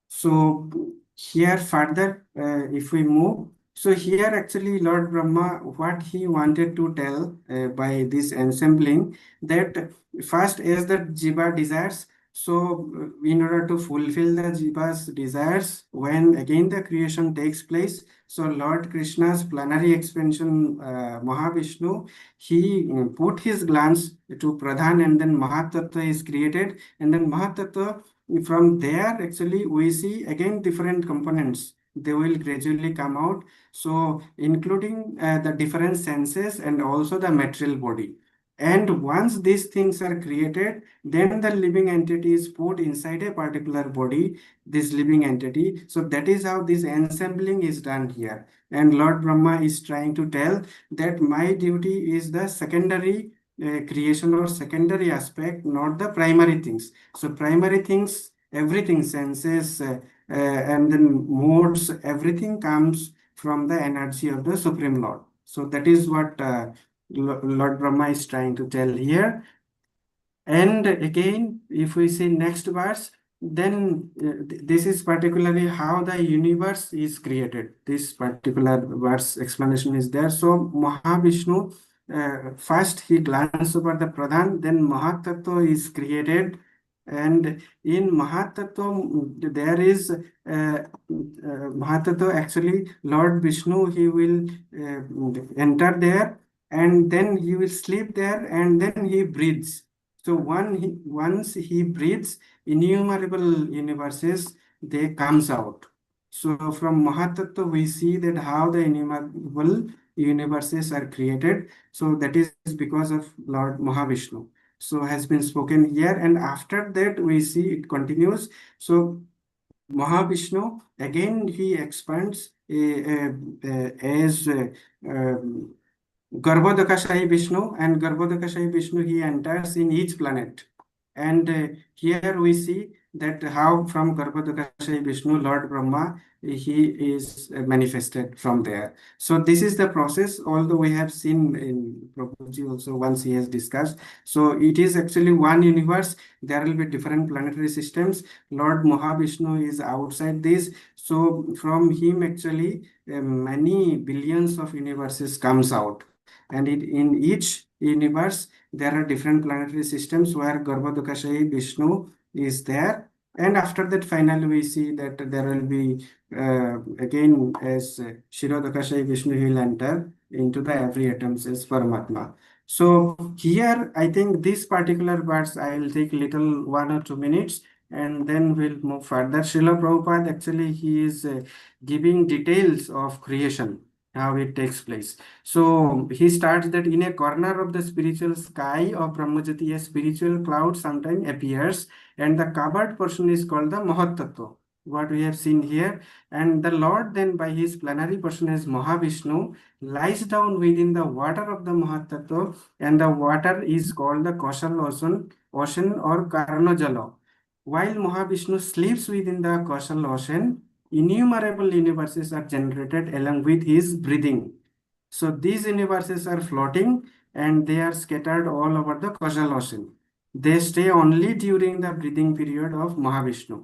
So here further, if we move, so here actually Lord Brahma, what he wanted to tell by this ensembling, that first as the jiva desires, so in order to fulfill the jiva's desires, when again the creation takes place, so Lord Krishna's plenary expansion, Mahavishnu, he put his glance to Pradhan, and then Mahatattva is created, and then Mahatattva, from there actually we see again different components, they will gradually come out, so including the different senses and also the material body. And once these things are created, then the living entity is put inside a particular body, this living entity. So that is how this ensembling is done here. And Lord Brahma is trying to tell that my duty is the secondary creation or secondary aspect, not the primary things. So primary things, everything, senses, and then modes, everything comes from the energy of the Supreme Lord. So that is what Lord Brahma is trying to tell here. And again, if we see next verse, then this is particularly how the universe is created. This particular verse explanation is there. So Mahavishnu, first he glances over the Pradhan, then Mahatattva is created. And in Mahatattva, there is Mahatattva, actually, Lord Vishnu, he will enter there, and then he will sleep there, and then he breathes. So once he breathes, innumerable universes they comes out. So from Mahatattva we see that how the innumerable universes are created. So that is because of Lord Mahavishnu. So has been spoken here, and after that we see it continues. So Mahavishnu again he expands as Garbhodakashayi Vishnu, and Garbhodakashayi Vishnu he enters in each planet. And here we see that how from Garbhodakashayi Vishnu, Lord Brahma, he is manifested from there. So this is the process, although we have seen in Prabhuji also once he has discussed. So it is actually one universe. There will be different planetary systems. Lord Mahavishnu is outside this. So from him actually many billions of universes comes out, and in each universe there are different planetary systems where Garbhodakashayi Vishnu is there. And after that finally we see that there will be again as Shirodakashayi Vishnu, he will enter into the every atoms as Paramatma. So here I think this particular verse I will take little 1 or 2 minutes, and then we'll move further. Srila Prabhupada actually he is giving details of creation, how it takes place. So he starts that in a corner of the spiritual sky of Brahmajati, a spiritual cloud sometime appears, and the covered portion is called the Mahatattva, what we have seen here. And the Lord then by his plenary person as Mahavishnu lies down within the water of the Mahatattva, and the water is called the Kaushal ocean or Karanojala. While Mahavishnu sleeps within the Kaushal ocean, innumerable universes are generated along with his breathing. So these universes are floating and they are scattered all over the causal ocean. They stay only during the breathing period of Mahavishnu.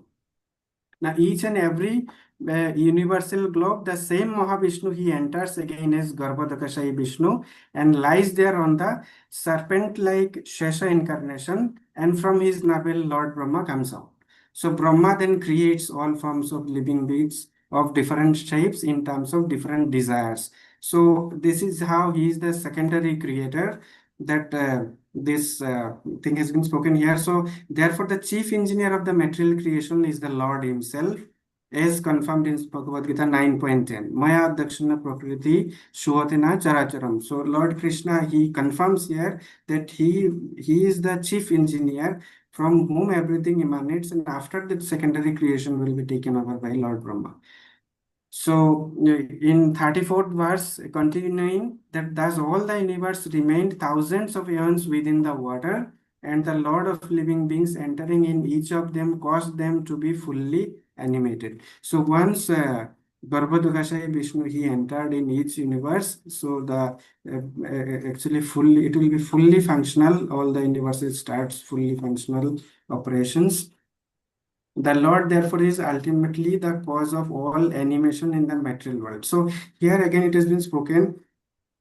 Now, each and every universal globe, the same Mahavishnu, he enters again as Garbhodakashayi Vishnu and lies there on the serpent-like Shesha incarnation, and from his navel, Lord Brahma comes out. So Brahma then creates all forms of living beings of different shapes in terms of different desires. So this is how he is the secondary creator, that this thing has been spoken here. So therefore, the chief engineer of the material creation is the Lord himself, as confirmed in Bhagavad Gita 9.10. Maya Dakshina Prakriti Shuvatena Characharam. So Lord Krishna, he confirms here that he is the chief engineer from whom everything emanates, and after that secondary creation will be taken over by Lord Brahma. So in 34th verse, continuing that thus all the universe remained thousands of eons within the water, and the Lord of living beings entering in each of them caused them to be fully animated. So once Garbhodakashayi Vishnu he entered in each universe, so the actually fully it will be fully functional. All the universes starts fully functional operations. The Lord, therefore, is ultimately the cause of all animation in the material world. So here again it has been spoken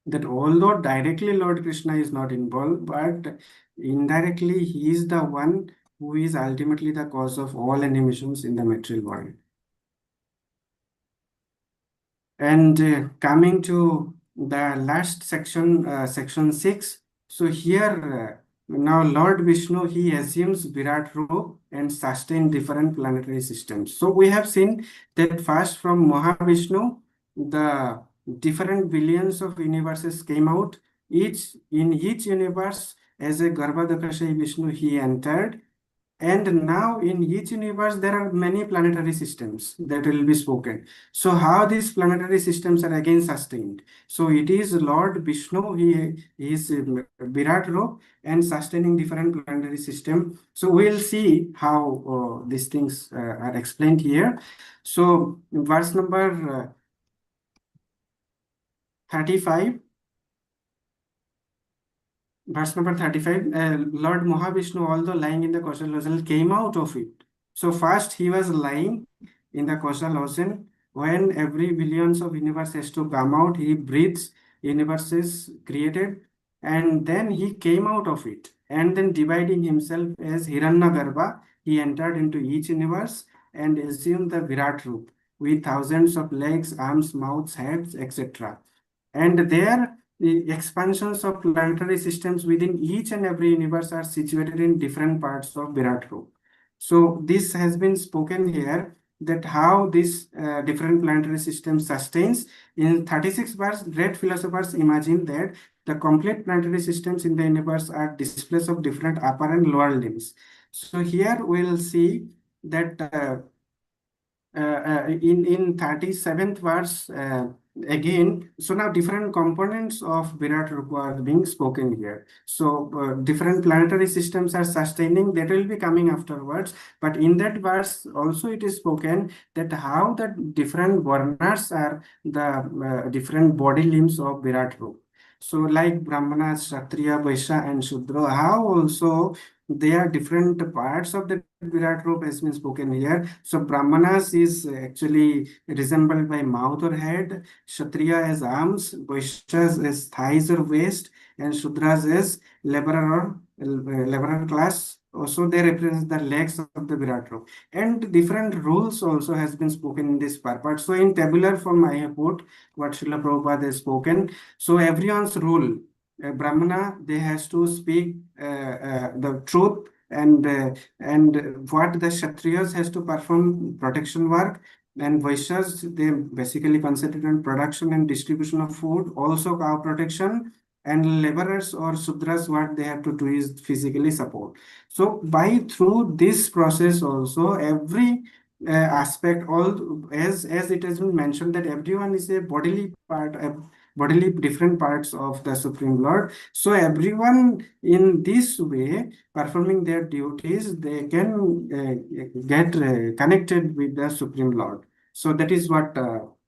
that although directly Lord Krishna is not involved, but indirectly he is the one who is ultimately the cause of all animations in the material world. And coming to the last section, section 6. So here now Lord Vishnu, he assumes Virat Rup and sustain different planetary systems. So we have seen that first from Mahavishnu, the different billions of universes came out. In each universe, as a Garbhodakashayi Vishnu, he entered. And now in each universe, there are many planetary systems that will be spoken. So how these planetary systems are again sustained? So it is Lord Vishnu, he is Virat Rup and sustaining different planetary system. So we'll see how these things are explained here. So verse number 35. Verse number 35, Lord Mahavishnu, although lying in the coastal ocean, came out of it. So first he was lying in the coastal ocean. When every billions of universe has to come out, he breathes, universe is created, and then he came out of it. And then dividing himself as Hiranyagarbha, he entered into each universe and assumed the Virat Roop with thousands of legs, arms, mouths, heads, etc. And there the expansions of planetary systems within each and every universe are situated in different parts of Virat Group. So this has been spoken here that how this different planetary system sustains. In 36 verse, great philosophers imagine that the complete planetary systems in the universe are displays of different upper and lower limbs. So here we'll see that in 37th verse again, so now different components of Virat Rupa are being spoken here. So different planetary systems are sustaining, that will be coming afterwards, but in that verse also it is spoken that how the different varnas are the different body limbs of Virat Rupa. So like Brahmana, Kshatriya, Vaishya and Shudra, how also they are different parts of the Virat Roop has been spoken here. So Brahmanas is actually resembled by mouth or head, Kshatriya as arms, Vaishyas as thighs or waist, and Shudras as laborer class. Also, they represent the legs of the Virat Roop. And different rules also has been spoken in this part. So in tabular form, I have put what Srila Prabhupada has spoken. So everyone's rule. Brahmana, they has to speak the truth and what the Kshatriyas has to perform protection work, and Vaishyas, they basically concentrate on production and distribution of food, also cow protection, and laborers or Sudras, what they have to do is physically support. So by through this process also, every aspect, all as it has been mentioned that everyone is a bodily part, bodily different parts of the Supreme Lord. So everyone in this way performing their duties, they can get connected with the Supreme Lord. So that is what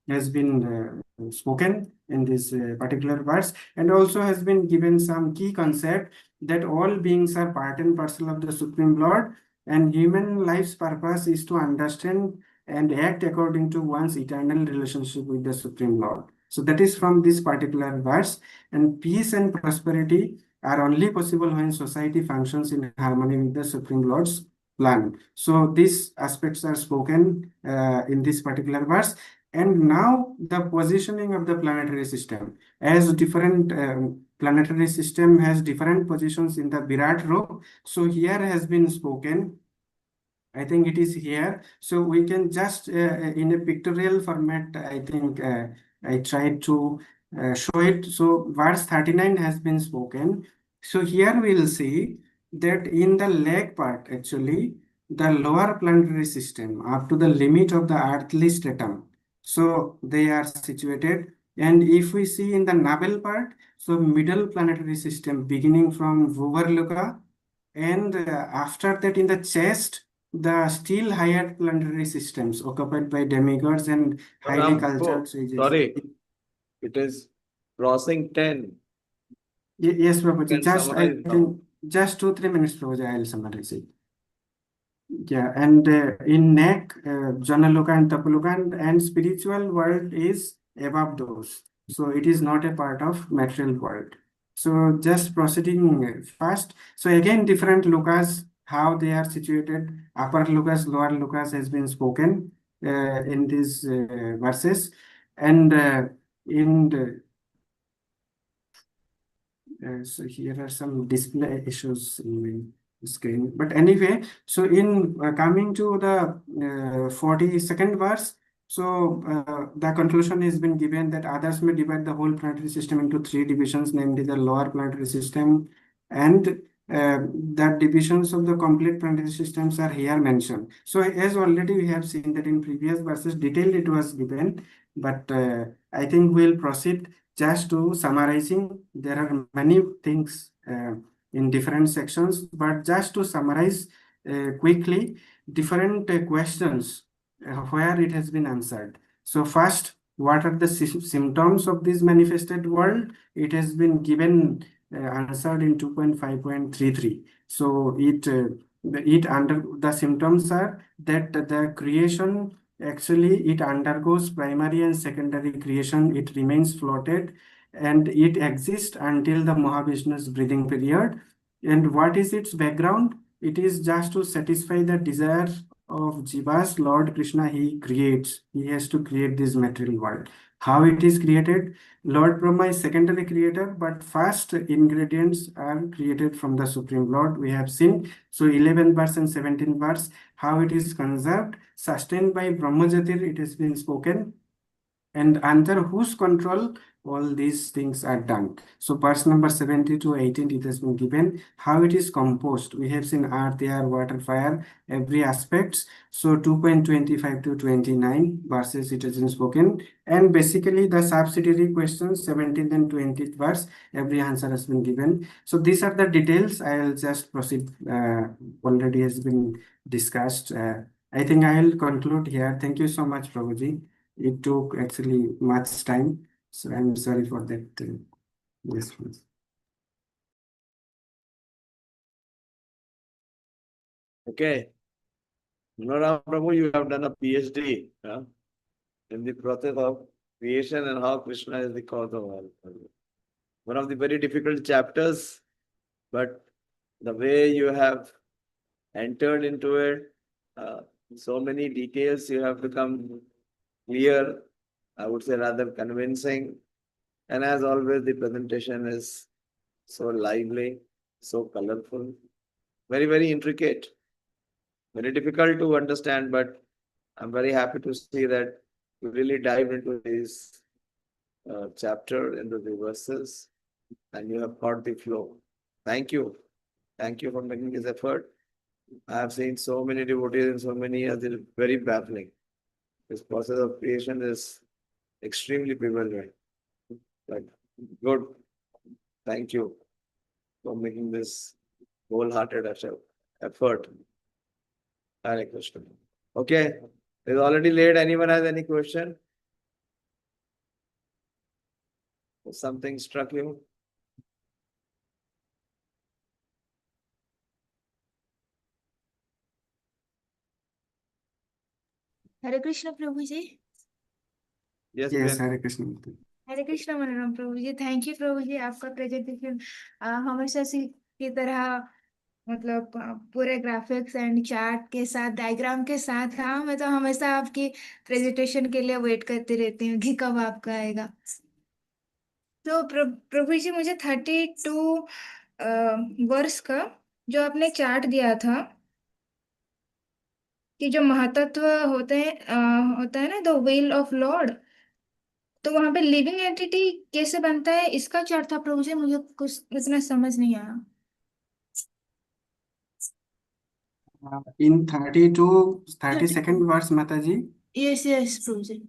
has been spoken in this particular verse, and also has been given some key concept that all beings are part and parcel of the Supreme Lord, and human life's purpose is to understand and act according to one's eternal relationship with the Supreme Lord. So that is from this particular verse, and peace and prosperity are only possible when society functions in harmony with the Supreme Lord's plan. So these aspects are spoken in this particular verse. And now the positioning of the planetary system, as different planetary system has different positions in the Virat row. So here has been spoken, I think it is here. So we can just in a pictorial format, I think I tried to show it. So verse 39 has been spoken. So here we'll see that in the leg part, actually, the lower planetary system up to the limit of the earthly stratum. So they are situated. And if we see in the navel part, so middle planetary system beginning from Vuvarluka, and after that in the chest, the still higher planetary systems occupied by demigods and highly cultured sages. Sorry, it is crossing 10. Yes, Prabhuji, Can just I summarize now. think just 2-3 minutes, Prabhuji, I'll summarize it. Yeah, and in neck, Janaloka and Tapaloka, and spiritual world is above those. So it is not a part of material world. So just proceeding fast. So again, different lokas, how they are situated. Upper lokas, lower lokas has been spoken in these verses. And in the so here are some display issues in the screen. But anyway, so in coming to the 42nd verse, so the conclusion has been given that others may divide the whole planetary system into three divisions, namely the lower planetary system, and the divisions of the complete planetary systems are here mentioned. So as already we have seen that in previous verses, detailed it was given, but I think we'll proceed just to summarizing. There are many things in different sections, but just to summarize quickly, different questions where it has been answered. So first, what are the symptoms of this manifested world? It has been given answered in 2.5.33. So it under the symptoms are that the creation, actually it undergoes primary and secondary creation, it remains floated, and it exists until the Mahavishnu's breathing period. And what is its background? It is just to satisfy the desire of Jiva's Lord Krishna, he has to create this material world. How it is created? Lord Brahma is secondary creator, but first ingredients are created from the Supreme Lord. We have seen. So 11th verse and 17th verse, how it is conserved, sustained by Brahmajatir, it has been spoken, and under whose control all these things are done. So verse number 70 to 18, it has been given how it is composed. We have seen earth, air, water, fire, every aspects. So 2.25 to 29 verses it has been spoken. And basically the subsidiary questions, 17th and 20th verse, every answer has been given. So these are the details. I'll just proceed. Already has been discussed. I think I'll conclude here. Thank you so much, Prabhuji. It took actually much time, so I'm sorry for that. Yes, please. Okay. Manorama Prabhu, you have done a PhD in the process of creation and how Krishna is the cause of all. One of the very difficult chapters, but the way you have entered into it, so many details you have become clear, I would say rather convincing. And as always, the presentation is so lively, so colorful, very, very intricate, very difficult to understand, but I'm very happy to see that you really dived into this chapter, into the verses, and you have caught the flow. Thank you. Thank you for making this effort. I have seen so many devotees and so many others very baffling. This process of creation is extremely bewildering. But good. Thank you for making this wholehearted effort. Hare Krishna. Okay. It's already late. Anyone has any question? If something struck you? Hare Krishna Prabhu ji. Yes, Yes, Priyanka. Hare Krishna. हरे कृष्ण मनोरम प्रभु जी। Thank you प्रभु जी, आपका presentation हमेशा सी की तरह मतलब पूरे graphics and chart के साथ, diagram के साथ। हाँ, मैं तो हमेशा आपकी प्रेजेंटेशन के लिए वेट करती रहती हूँ कि कब आपका आएगा। तो प्रभु जी, मुझे 32 वर्ष का जो आपने चार्ट दिया था कि जो महतत्व होते हैं होता है ना, द विल ऑफ लॉर्ड, तो वहां पे लिविंग एंटिटी कैसे बनता है इसका चार्ट था प्रभु जी। मुझे कुछ इतना समझ नहीं आया। In 32, 32nd verse, Mataji. Yes yes प्रभु जी।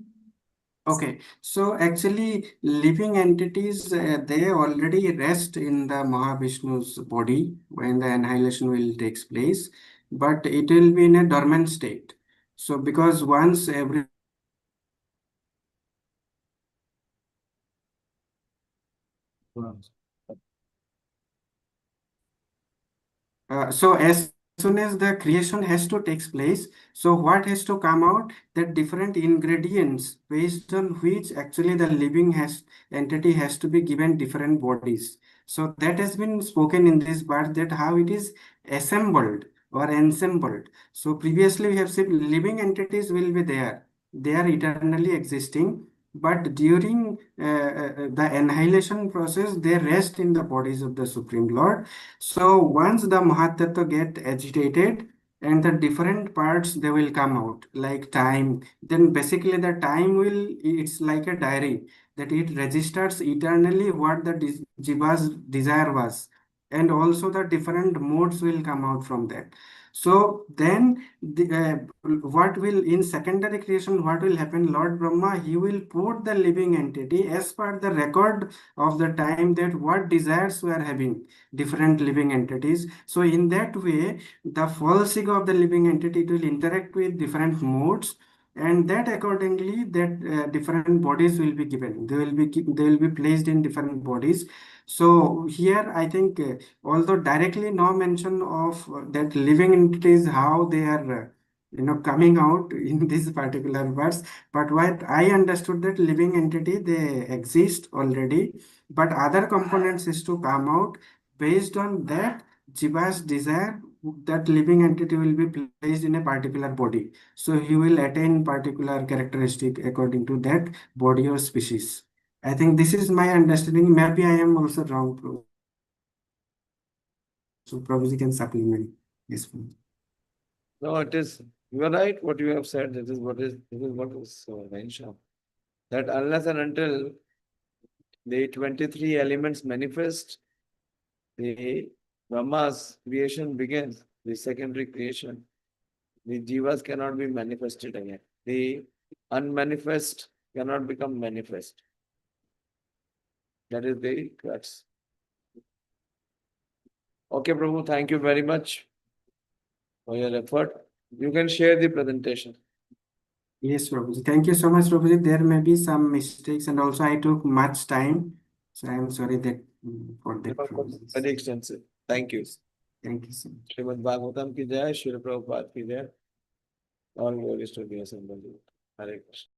Okay, so actually, living entities they already rest in the Mahavishnu's body when the annihilation will takes place, but it will be in a dormant state. So because once every so as soon as the creation has to takes place, so what has to come out? That different ingredients based on which actually the living has entity has to be given different bodies. So that has been spoken in this part that how it is assembled or ensembled. So previously we have said living entities will be there. They are eternally existing. But during the annihilation process, they rest in the bodies of the Supreme Lord. So once the Mahatattva get agitated and the different parts they will come out like time, then basically the time will, it's like a diary that it registers eternally what the Jiva's desire was, and also the different modes will come out from that. So then what will in secondary creation, what will happen? Lord Brahma, he will put the living entity as per the record of the time that what desires we are having different living entities. So in that way, the false ego of the living entity it will interact with different modes, and that accordingly that different bodies will be given. They will be placed in different bodies. So here I think although directly no mention of that living entities how they are coming out in this particular verse, but what I understood that living entity they exist already, but other components is to come out based on that Jiva's desire that living entity will be placed in a particular body. So he will attain particular characteristic according to that body or species. I think this is my understanding. Maybe I am also wrong, Prabhu. So Prabhuji can supplement this one. No, it is, you are right, what you have said, this is what is mentioned. That unless and until the 23 elements manifest, the Brahma's creation begins, the secondary creation. The jivas cannot be manifested again. The unmanifest cannot become manifest. That is the crux. Okay, Prabhu, thank you very much for your effort. You can share the presentation. Yes, Prabhuji. Thank you so much, Prabhuji. There may be some mistakes, and also I took much time. So I am sorry that for that, Prabhuji. Very extensive. Thank you. Thank you so much. Shrimad Bhagavatam की जय, श्री प्रभुपाद की जय। All glories to the Assembly. Hare Krishna.